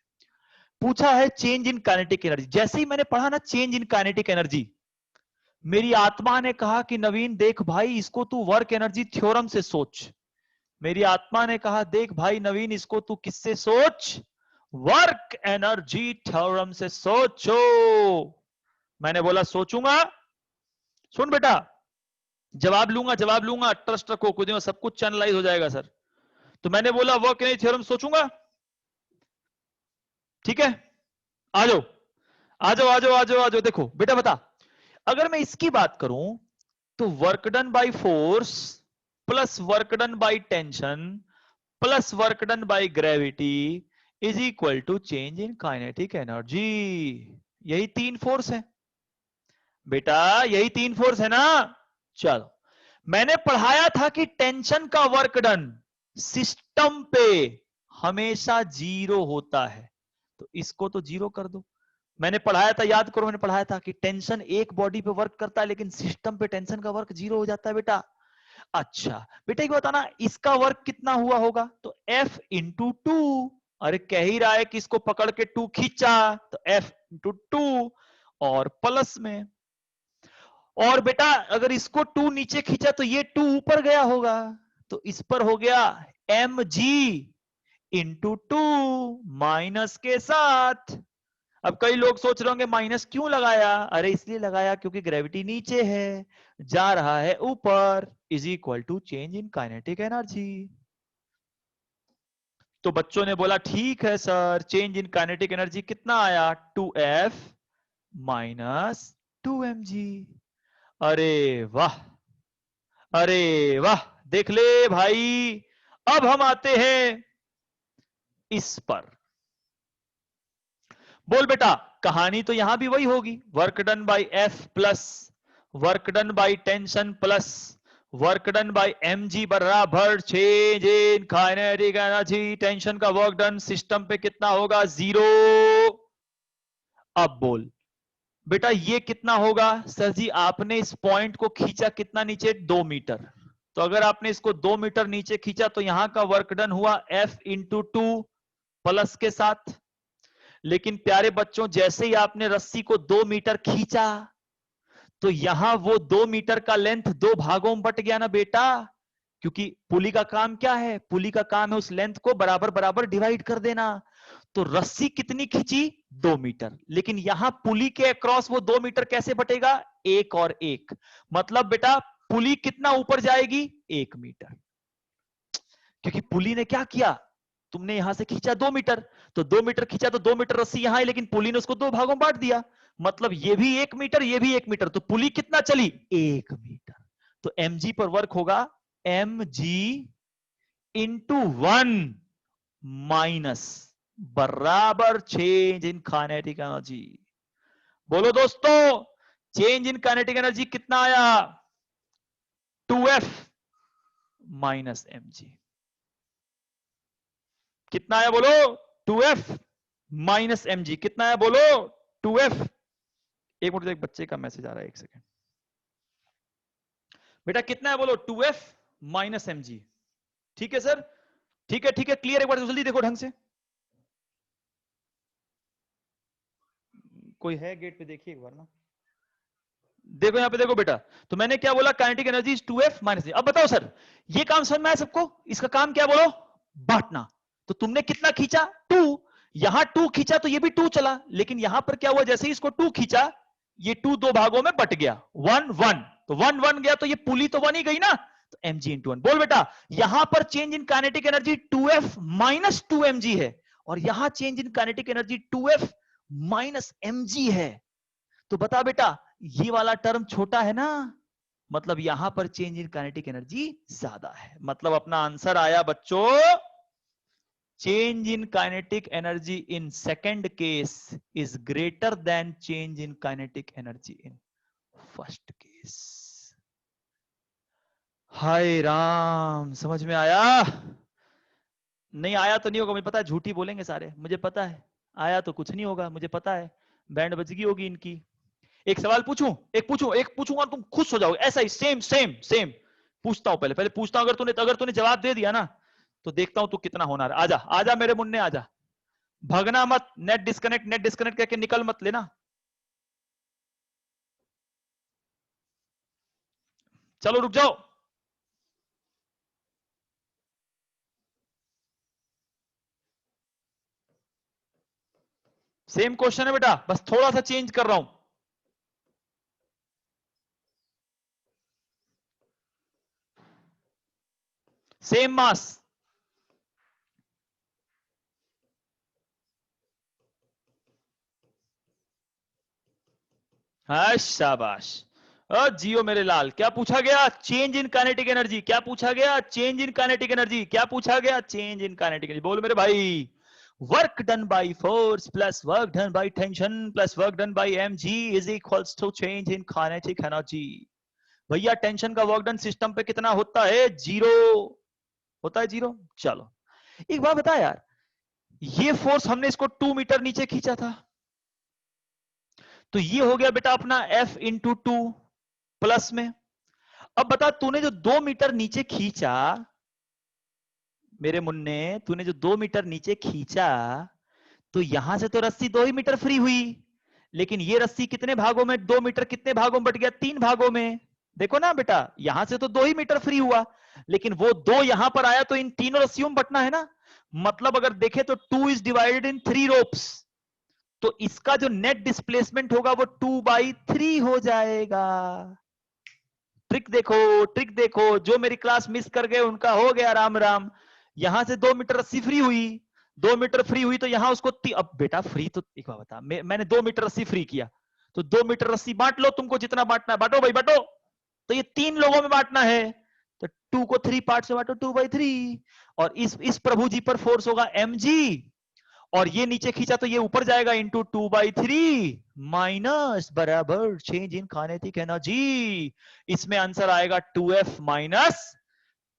पूछा है चेंज इन काइनेटिक एनर्जी। जैसे ही मैंने पढ़ा ना चेंज इन काइनेटिक एनर्जी, मेरी आत्मा ने कहा कि नवीन देख भाई इसको तू वर्क एनर्जी थ्योरम से सोच। मेरी आत्मा ने कहा देख भाई नवीन, इसको तू किससे सोच, वर्क एनर्जी थ्योरम से सोचो। मैंने बोला सोचूंगा। सुन बेटा, जवाब लूंगा, ट्रस्ट रखो, कुछ में सब कुछ चैनलाइज हो जाएगा सर। तो मैंने बोला वर्क एनर्जी थ्योरम सोचूंगा। ठीक है, आ जाओ आ जाओ आ जाओ आ जाओ आ जाओ। देखो बेटा बता, अगर मैं इसकी बात करूं तो work done by force plus work done by tension plus work done by gravity is equal to change in kinetic energy. यही तीन फोर्स है बेटा, यही तीन फोर्स है ना। चलो, मैंने पढ़ाया था कि टेंशन का वर्क डन सिस्टम पे हमेशा जीरो होता है, तो इसको तो जीरो कर दो। मैंने पढ़ाया था, याद करो, मैंने पढ़ाया था कि टेंशन एक बॉडी पे वर्क करता है लेकिन सिस्टम पे टेंशन का वर्क जीरो हो जाता है बेटा। अच्छा बेटा एक बताना, इसका वर्क कितना हुआ होगा, तो F इंटू टू। अरे कह ही रहा है कि इसको पकड़ के टू खींचा, तो F इंटू टू और प्लस में। और बेटा अगर इसको टू नीचे खींचा तो ये टू ऊपर गया होगा, तो इस पर हो गया mg इंटू टू माइनस के साथ। अब कई लोग सोच रहे होंगे माइनस क्यों लगाया, अरे इसलिए लगाया क्योंकि ग्रेविटी नीचे है, जा रहा है ऊपर, is equal to change in kinetic energy. तो बच्चों ने बोला ठीक है sir, change in kinetic energy कितना आया, 2F माइनस 2mg। अरे वाह, अरे वाह, देख ले भाई। अब हम आते हैं इस पर। बोल बेटा, कहानी तो यहां भी वही होगी, work done bye F plus work done by tension plus work done by mg बराबर change in kinetic energy. Tension का वर्क डन सिस्टम पे कितना होगा, जीरो। अब बोल बेटा ये कितना होगा, सर जी आपने इस पॉइंट को खींचा कितना नीचे, 2 मीटर। तो अगर आपने इसको 2 मीटर नीचे खींचा तो यहां का वर्क डन हुआ F इंटू टू प्लस के साथ। लेकिन प्यारे बच्चों जैसे ही आपने रस्सी को 2 मीटर खींचा तो यहां वो 2 मीटर का लेंथ दो भागों में बट गया ना बेटा, क्योंकि पुली का काम क्या है, पुली का काम है उस लेंथ को बराबर बराबर डिवाइड कर देना। तो रस्सी कितनी खींची, 2 मीटर, लेकिन यहां पुली के अक्रॉस वो 2 मीटर कैसे बटेगा, एक और एक। मतलब बेटा पुली कितना ऊपर जाएगी, 1 मीटर। क्योंकि पुली ने क्या किया, तुमने यहां से खींचा 2 मीटर, तो 2 मीटर खींचा तो 2 मीटर रस्सी यहां है, लेकिन पुली ने उसको दो भागों में बांट दिया। मतलब ये भी 1 मीटर, ये भी 1 मीटर, तो पुली कितना चली, 1 मीटर। तो mg पर वर्क होगा mg इंटू 1 माइनस बराबर चेंज इन काइनेटिक एनर्जी। बोलो दोस्तों, चेंज इन काइनेटिक एनर्जी कितना आया, 2F माइनस mg। कितना आया बोलो, 2F माइनस mg। कितना आया बोलो, 2F। एक मिनट, एक बच्चे का मैसेज आ रहा है, एक सेकेंड बेटा। कितना है बोलो, 2F माइनस mg। ठीक है सर, ठीक है ठीक है, क्लियर। एक बार जल्दी देखो ढंग से, कोई है गेट पे, देखिए एक बार ना, देखो यहां पे देखो बेटा। तो मैंने क्या बोला, kinetic energy is 2F minus. अब बताओ सर, ये काम समझ में आया सबको, इसका काम क्या बोलो, बांटना। तो तुमने कितना खींचा, 2। यहां 2 खींचा तो ये भी 2 चला, लेकिन यहां पर क्या हुआ, जैसे ही इसको 2 खींचा ये 2 दो भागों में बट गया, 1 1। तो 1 1 गया तो ये पुली तो 1 ही गई ना, तो mg इंटू 1। बोल बेटा, यहां पर change in kinetic energy 2F minus 2mg है, और यहां change in kinetic energy 2F minus mg है। तो बता बेटा, ये वाला टर्म छोटा है ना, मतलब यहां पर चेंज इन काइनेटिक एनर्जी ज्यादा है। मतलब अपना आंसर आया बच्चों, change in kinetic energy in second case is greater than change in kinetic energy in first case। हाय राम, समझ में आया, नहीं आया तो नहीं होगा, मुझे पता है, झूठी बोलेंगे सारे, मुझे पता है, आया तो कुछ नहीं होगा, मुझे पता है, बैंड बज गई होगी इनकी। एक सवाल पूछूं, एक पूछूंगा, तुम खुश हो जाओगे, ऐसा ही सेम सेम सेम पूछता हूं। पहले पहले पूछता हूं, अगर तूने जवाब दे दिया ना तो देखता हूं तू कितना होना है। आजा आजा मेरे मुन्ने, आजा, भगना मत, नेट डिस्कनेक्ट करके निकल मत लेना। चलो रुक जाओ, सेम क्वेश्चन है बेटा, बस थोड़ा सा चेंज कर रहा हूं। Same mass. हाँ शाबाश। जियो मेरे लाल। क्या पूछा गया? Change in kinetic energy. क्या पूछा गया? Change in kinetic energy. क्या पूछा गया? Change in kinetic energy. बोल मेरे भाई। Work done by force plus work done by tension plus work done by mg is equals to change in kinetic energy. भैया टेंशन का वर्क डन सिस्टम पे कितना होता है? 0 होता है। 0। चलो एक बात बता यार, ये फोर्स हमने इसको 2 मीटर नीचे खींचा था, तो ये हो गया बेटा अपना F इंटू 2 प्लस में। अब बता, तूने जो 2 मीटर नीचे खींचा, मेरे मुन्ने, तूने जो 2 मीटर नीचे खींचा, तो यहां से तो रस्सी 2 ही मीटर फ्री हुई, लेकिन ये रस्सी कितने भागों में, 2 मीटर कितने भागों में बट गया? 3 भागों में। देखो ना बेटा, यहां से तो 2 ही मीटर फ्री हुआ, लेकिन वो 2 यहां पर आया तो इन तीनों रस्सियों में बंटना है ना। मतलब अगर देखे तो 2 इज डिवाइडेड इन 3 रोप्स, तो इसका जो नेट डिस्प्लेसमेंट होगा वो 2/3 हो जाएगा। ट्रिक देखो, ट्रिक देखो, जो मेरी क्लास मिस कर गए उनका हो गया राम राम। यहां से 2 मीटर रस्सी फ्री हुई, 2 मीटर फ्री हुई तो यहां उसको अब बेटा फ्री तो एक बार बता, मैंने 2 मीटर रस्सी फ्री किया, तो 2 मीटर रस्सी बांट लो, तुमको जितना बांटना है बांटो भाई बांटो। तो ये 3 लोगों में बांटना है, तो 2 को 3 पार्ट से बांटो, 2/3। और इस प्रभु जी पर फोर्स होगा mg, और ये नीचे खींचा तो ये ऊपर जाएगा इंटू 2/3 माइनस बराबर चेंज इन काइनेटिक एनर्जी। इसमें आंसर आएगा 2f माइनस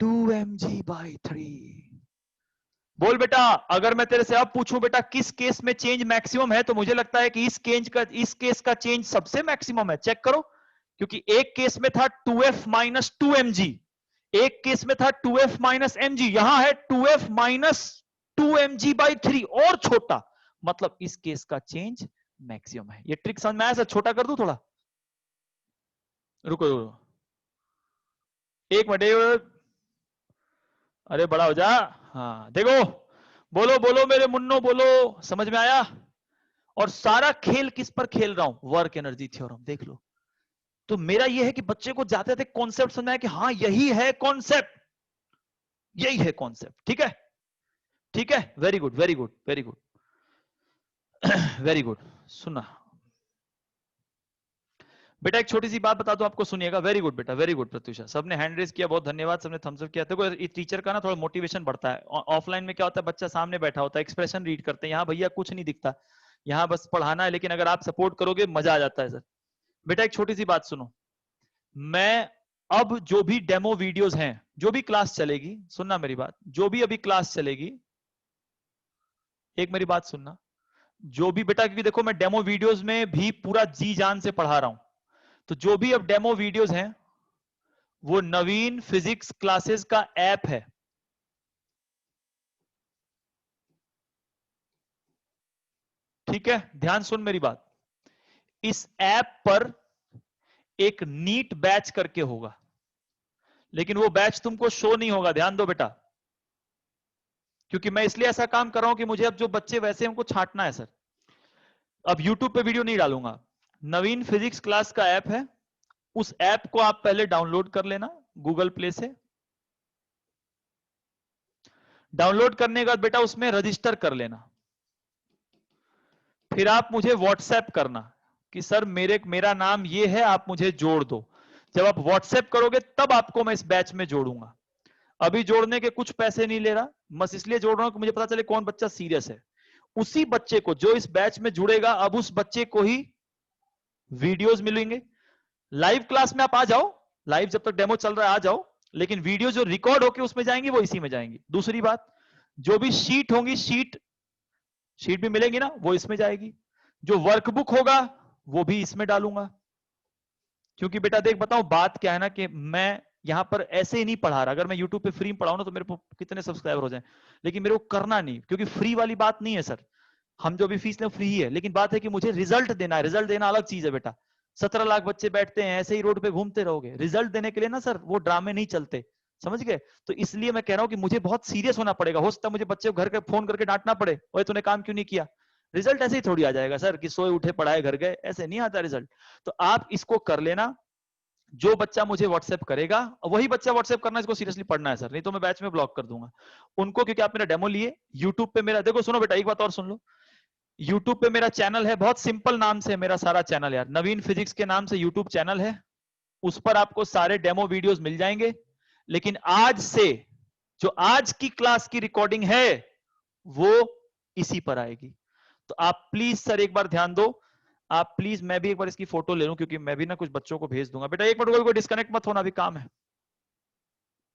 2mg/3। बोल बेटा, अगर मैं तेरे से अब पूछूं बेटा किस केस में चेंज मैक्सिमम है, तो मुझे लगता है कि इस केस का चेंज सबसे मैक्सिमम है। चेक करो, क्योंकि एक केस में था 2f माइनस 2mg, एक केस में था 2f माइनस mg, यहां है 2f माइनस 2mg/3 और छोटा, मतलब इस केस का चेंज मैक्सिमम है। ये ट्रिक समझ में आया सर? छोटा कर दूं थोड़ा? रुको रुको एक मिनट, अरे बड़ा हो जा। हाँ देखो, बोलो बोलो मेरे मुन्नो बोलो, समझ में आया? और सारा खेल किस पर खेल रहा हूं? Work energy theorem. देख लो, तो मेरा यह है कि बच्चे को जाते थे कॉन्सेप्ट समझना है कि हाँ यही है कॉन्सेप्ट, यही है कॉन्सेप्ट। ठीक है, ठीक है, very good very good very good very good. सुना बेटा, एक छोटी सी बात बता दो आपको, सुनिएगा। वेरी गुड बेटा, वेरी गुड प्रत्युषा। सबने हैंड रेज किया, बहुत धन्यवाद। सबने थम्स अप किया। देखो इस टीचर का ना थोड़ा मोटिवेशन बढ़ता है। ऑफलाइन में क्या होता है, बच्चा सामने बैठा होता है, एक्सप्रेशन रीड करते हैं। यहाँ भैया कुछ नहीं दिखता, यहाँ बस पढ़ाना है, लेकिन अगर आप सपोर्ट करोगे मजा आ जाता है सर। बेटा एक छोटी सी बात सुनो, मैं अब जो भी डेमो वीडियोस हैं, जो भी क्लास चलेगी, सुनना मेरी बात, जो भी अभी क्लास चलेगी, एक मेरी बात सुनना, जो भी बेटा, क्योंकि देखो मैं डेमो वीडियोस में भी पूरा जी जान से पढ़ा रहा हूं, तो जो भी अब डेमो वीडियोस हैं वो नवीन फिजिक्स क्लासेस का ऐप है। ठीक है, ध्यान सुन मेरी बात। इस ऐप पर एक नीट बैच करके होगा, लेकिन वो बैच तुमको शो नहीं होगा, ध्यान दो बेटा, क्योंकि मैं इसलिए ऐसा काम कर रहा हूं कि मुझे अब जो बच्चे वैसे हैं उनको छांटना है सर। अब यूट्यूब पे वीडियो नहीं डालूंगा। नवीन फिजिक्स क्लास का ऐप है, उस ऐप को आप पहले डाउनलोड कर लेना गूगल प्ले से। डाउनलोड करने के बाद बेटा उसमें रजिस्टर कर लेना, फिर आप मुझे व्हाट्सएप करना कि सर मेरा नाम ये है, आप मुझे जोड़ दो। जब आप व्हाट्सएप करोगे तब आपको मैं इस बैच में जोड़ूंगा। अभी जोड़ने के कुछ पैसे नहीं ले रहा, बस इसलिए जोड़ रहा हूं कि मुझे पता चले कौन बच्चा सीरियस है। उसी बच्चे को जो इस बैच में जुड़ेगा, अब उस बच्चे को ही वीडियोस मिलेंगे। लाइव क्लास में आप आ जाओ, लाइव जब तक डेमो चल रहा है आ जाओ, लेकिन वीडियो जो रिकॉर्ड होके उसमें जाएंगी वो इसी में जाएंगी। दूसरी बात, जो भी शीट होंगी, शीट भी मिलेंगी ना, वो इसमें जाएगी। जो वर्कबुक होगा वो भी इसमें डालूंगा। क्योंकि बेटा देख बताऊं बात क्या है ना, कि मैं यहां पर ऐसे ही नहीं पढ़ा रहा। अगर मैं यूट्यूब पे फ्री में पढ़ाऊं ना तो मेरे को कितने सब्सक्राइबर हो जाए, लेकिन मेरे को करना नहीं, क्योंकि फ्री वाली बात नहीं है सर। हम जो भी फीस लें फ्री है, लेकिन बात है कि मुझे रिजल्ट देना है। रिजल्ट देना अलग चीज है बेटा। 17 लाख बच्चे बैठते हैं, ऐसे ही रोड पे घूमते रहोगे? रिजल्ट देने के लिए ना सर वो ड्रामे नहीं चलते, समझ गए? तो इसलिए मैं कह रहा हूं कि मुझे बहुत सीरियस होना पड़ेगा। हो सकता है मुझे बच्चे को घर के फोन करके डांटना पड़े, ओए तूने काम क्यों नहीं किया। रिजल्ट ऐसे ही थोड़ी आ जाएगा सर कि सोए उठे पढ़ाए घर गए, ऐसे नहीं आता रिजल्ट। तो आप इसको कर लेना। जो बच्चा मुझे व्हाट्सएप करेगा वही बच्चा व्हाट्सएप करना, इसको सीरियसली पढ़ना है सर, नहीं तो मैं बैच में ब्लॉक कर दूंगा उनको, क्योंकि आप मेरा डेमो लिए। यूट्यूब पे मेरा, देखो सुनो बेटा एक बात और सुन लो, यूट्यूब पे मेरा चैनल है, बहुत सिंपल नाम से मेरा सारा चैनल यार, नवीन फिजिक्स के नाम से यूट्यूब चैनल है। उस पर आपको सारे डेमो वीडियोस मिल जाएंगे। लेकिन आज से जो आज की क्लास की रिकॉर्डिंग है वो इसी पर आएगी। तो आप प्लीज सर एक बार ध्यान दो, आप प्लीज, मैं भी एक बार इसकी फोटो ले लूं क्योंकि मैं भी ना कुछ बच्चों को भेज दूंगा। बेटा एक मिनट कोई डिस्कनेक्ट मत होना, अभी काम है,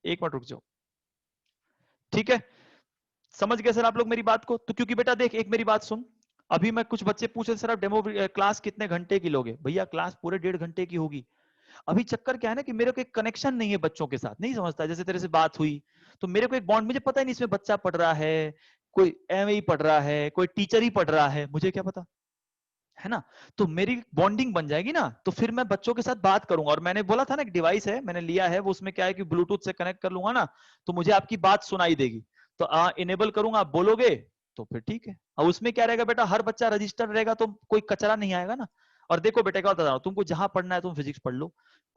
एक मिनट रुक जाओ, ठीक है। समझ गए सर आप लोग मेरी बात को? तो क्योंकि बेटा देख एक मेरी बात सुन, अभी मैं कुछ बच्चे पूछ रहे सर आप डेमो क्लास कितने घंटे की लोगे? भैया क्लास पूरे 1.5 घंटे की होगी। अभी चक्कर क्या है ना कि मेरे को एक कनेक्शन नहीं है बच्चों के साथ, नहीं समझता, जैसे तेरे से बात हुई तो मेरे को एक बॉन्ड, मुझे पता ही नहीं इसमें बच्चा पढ़ रहा है, कोई एमए ही पढ़ रहा है, कोई टीचर ही पढ़ रहा है, मुझे क्या पता, है ना। तो मेरी बॉन्डिंग बन जाएगी ना, तो फिर मैं बच्चों के साथ बात करूंगा। और मैंने बोला था ना एक डिवाइस है मैंने लिया है, वो उसमें क्या है कि ब्लूटूथ से कनेक्ट कर लूंगा ना, तो मुझे आपकी बात सुनाई देगी। तो इनेबल करूंगा, आप बोलोगे तो फिर ठीक है। और उसमें क्या रहेगा बेटा, हर बच्चा रजिस्टर रहेगा तो कोई कचरा नहीं आएगा ना। और देखो बेटा क्या बता रहा हूं, तुमको जहां पढ़ना है तुम फिजिक्स पढ़ लो,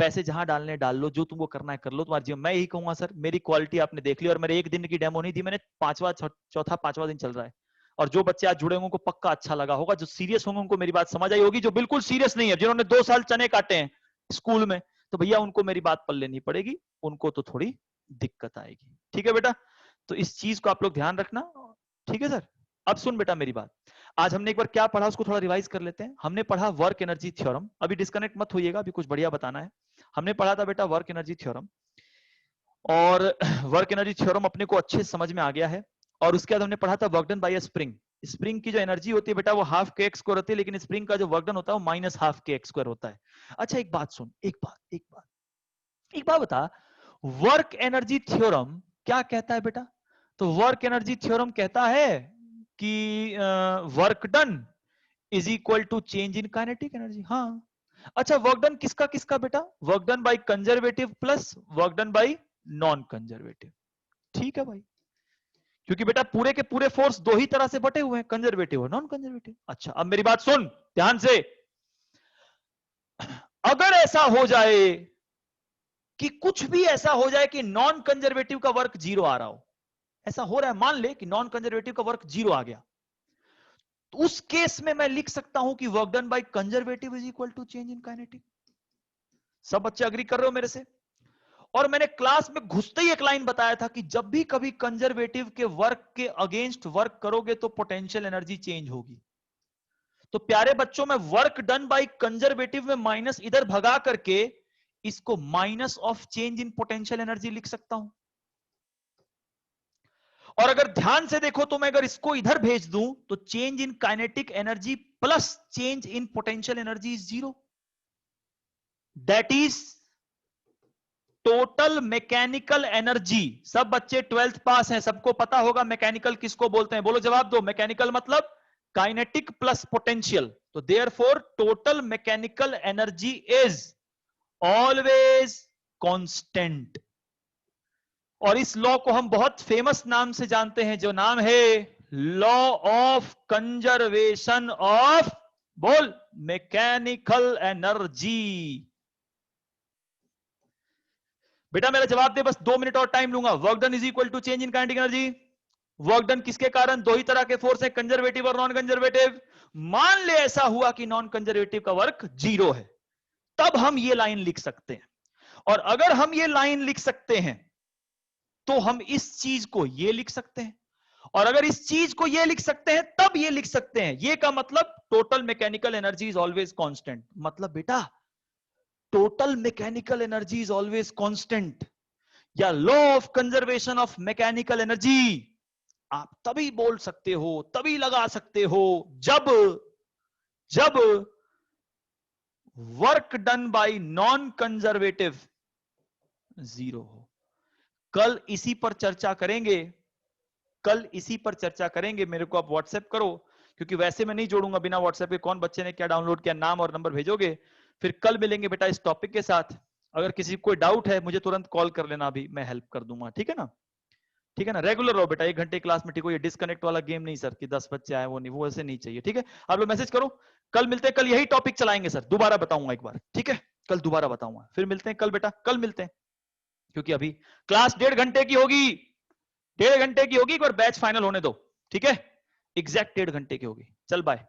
पैसे जहां डालने डाल लो, जो तुमको करना है कर लो, तुम्हारी जीवन। मैं यही कहूंगा सर, मेरी क्वालिटी आपने देख ली, और मेरे एक दिन की डेमो नहीं दी मैंने, चौथा पांचवा दिन चल रहा है। और जो बच्चे आज जुड़े होंगे उनको पक्का अच्छा लगा होगा, जो सीरियस होंगे उनको मेरी बात समझ आई होगी, जो बिल्कुल सीरियस नहीं है, जिन्होंने 2 साल चने काटे हैं स्कूल में, तो भैया उनको मेरी बात पर लेनी पड़ेगी, उनको तो थोड़ी दिक्कत आएगी। ठीक है बेटा, तो इस चीज को आप लोग ध्यान रखना। ठीक है सर। अब सुन बेटा मेरी बात, आज हमने एक बार क्या पढ़ा उसको थोड़ा रिवाइज कर लेते हैं। हमने पढ़ा वर्क एनर्जी थ्योरम, अभी डिस्कनेक्ट मत होइएगा, अभी कुछ बढ़िया बताना है। हमने पढ़ा था बेटा वर्क एनर्जी थ्योरम, और वर्क एनर्जी थ्योरम अपने को अच्छे से समझ में आ गया है। और उसके बाद हमने पढ़ा था वर्क डन बाय अ स्प्रिंग। स्प्रिंग की जो एनर्जी होती है बेटा वो हाफ के एक्स स्क्वायर होती है, लेकिन स्प्रिंग का जो वर्क डन होता है वो माइनस हाफ के एक्स स्क्वायर होता है। अच्छा एक बात सुन, एक बात बता, वर्क एनर्जी थ्योरम क्या कहता है बेटा? तो वर्क एनर्जी थ्योरम कहता है कि work done is equal to change in kinetic energy. हाँ। अच्छा वर्क डन किसका किसका बेटा? Work done by conservative plus work done by non conservative. ठीक है भाई, क्योंकि बेटा पूरे के पूरे फोर्स दो ही तरह से बटे हुए हैं, कंजर्वेटिव और नॉन कंजर्वेटिव। अच्छा अब मेरी बात सुन ध्यान से, अगर ऐसा हो जाए कि कुछ भी ऐसा हो जाए कि नॉन कंजर्वेटिव का वर्क 0 आ रहा हो, ऐसा हो रहा है, मान ले कि नॉन कंजर्वेटिव का वर्क 0 आ गया, तो उस केस में मैं लिख सकता हूं कि work done by conservative is equal to change in kinetic. सब बच्चे अग्री कर रहे हो मेरे से? और मैंने क्लास में घुसते ही एक लाइन बताया था कि जब भी कभी कंजर्वेटिव के वर्क के अगेंस्ट वर्क करोगे तो पोटेंशियल एनर्जी चेंज होगी। तो प्यारे बच्चों में वर्क डन बाय कंजर्वेटिव में माइनस इधर भगा करके इसको minus of change in potential energy लिख सकता हूं। और अगर ध्यान से देखो तो मैं अगर इसको इधर भेज दूं तो change in kinetic energy plus change in potential energy is 0, that is total mechanical energy. सब बच्चे 12th पास हैं, सबको पता होगा मैकेनिकल किसको बोलते हैं, बोलो जवाब दो। मैकेनिकल मतलब काइनेटिक प्लस पोटेंशियल, तो therefore total mechanical energy is always constant. और इस लॉ को हम बहुत फेमस नाम से जानते हैं, जो नाम है लॉ ऑफ कंजर्वेशन ऑफ, बोल, मैकेनिकल एनर्जी। बेटा मेरा जवाब दे, बस 2 मिनट और टाइम लूंगा। Work done is equal to change in kinetic energy. Work done किसके कारण? दो ही तरह के फोर्स है, कंजर्वेटिव और नॉन कंजर्वेटिव। मान ले ऐसा हुआ कि नॉन कंजर्वेटिव का वर्क 0 है, तब हम ये लाइन लिख सकते हैं। और अगर हम ये लाइन लिख सकते हैं तो हम इस चीज को ये लिख सकते हैं, और अगर इस चीज को ये लिख सकते हैं तब ये लिख सकते हैं। ये का मतलब total mechanical energy is always constant. मतलब बेटा total mechanical energy is always constant, या law of conservation of mechanical energy आप तभी बोल सकते हो, तभी लगा सकते हो जब जब work done by non conservative 0 हो। कल इसी पर चर्चा करेंगे, कल इसी पर चर्चा करेंगे। मेरे को आप व्हाट्सएप करो, क्योंकि वैसे मैं नहीं जोड़ूंगा बिना व्हाट्सएप के, कौन बच्चे ने क्या डाउनलोड किया, नाम और नंबर भेजोगे। फिर कल मिलेंगे बेटा इस टॉपिक के साथ। अगर किसी को कोई डाउट है मुझे तुरंत कॉल कर लेना, अभी मैं हेल्प कर दूंगा, ठीक है ना। ठीक है ना, रेगुलर रहो बेटा, 1 घंटे क्लास में, ठीक हो। ये डिस्कनेक्ट वाला गेम नहीं सर कि 10 बच्चे आए वो नहीं, वो ऐसे नहीं चाहिए, ठीक है। आप लोग मैसेज करो, कल मिलते हैं, कल यही टॉपिक चलाएंगे सर, दोबारा बताऊंगा एक बार, ठीक है, कल दोबारा बताऊंगा, फिर मिलते हैं कल बेटा, कल मिलते हैं, क्योंकि अभी क्लास 1.5 घंटे की होगी, 1.5 घंटे की होगी, एक बार बैच फाइनल होने दो, ठीक है, एग्जैक्ट 1.5 घंटे की होगी। चल बाय।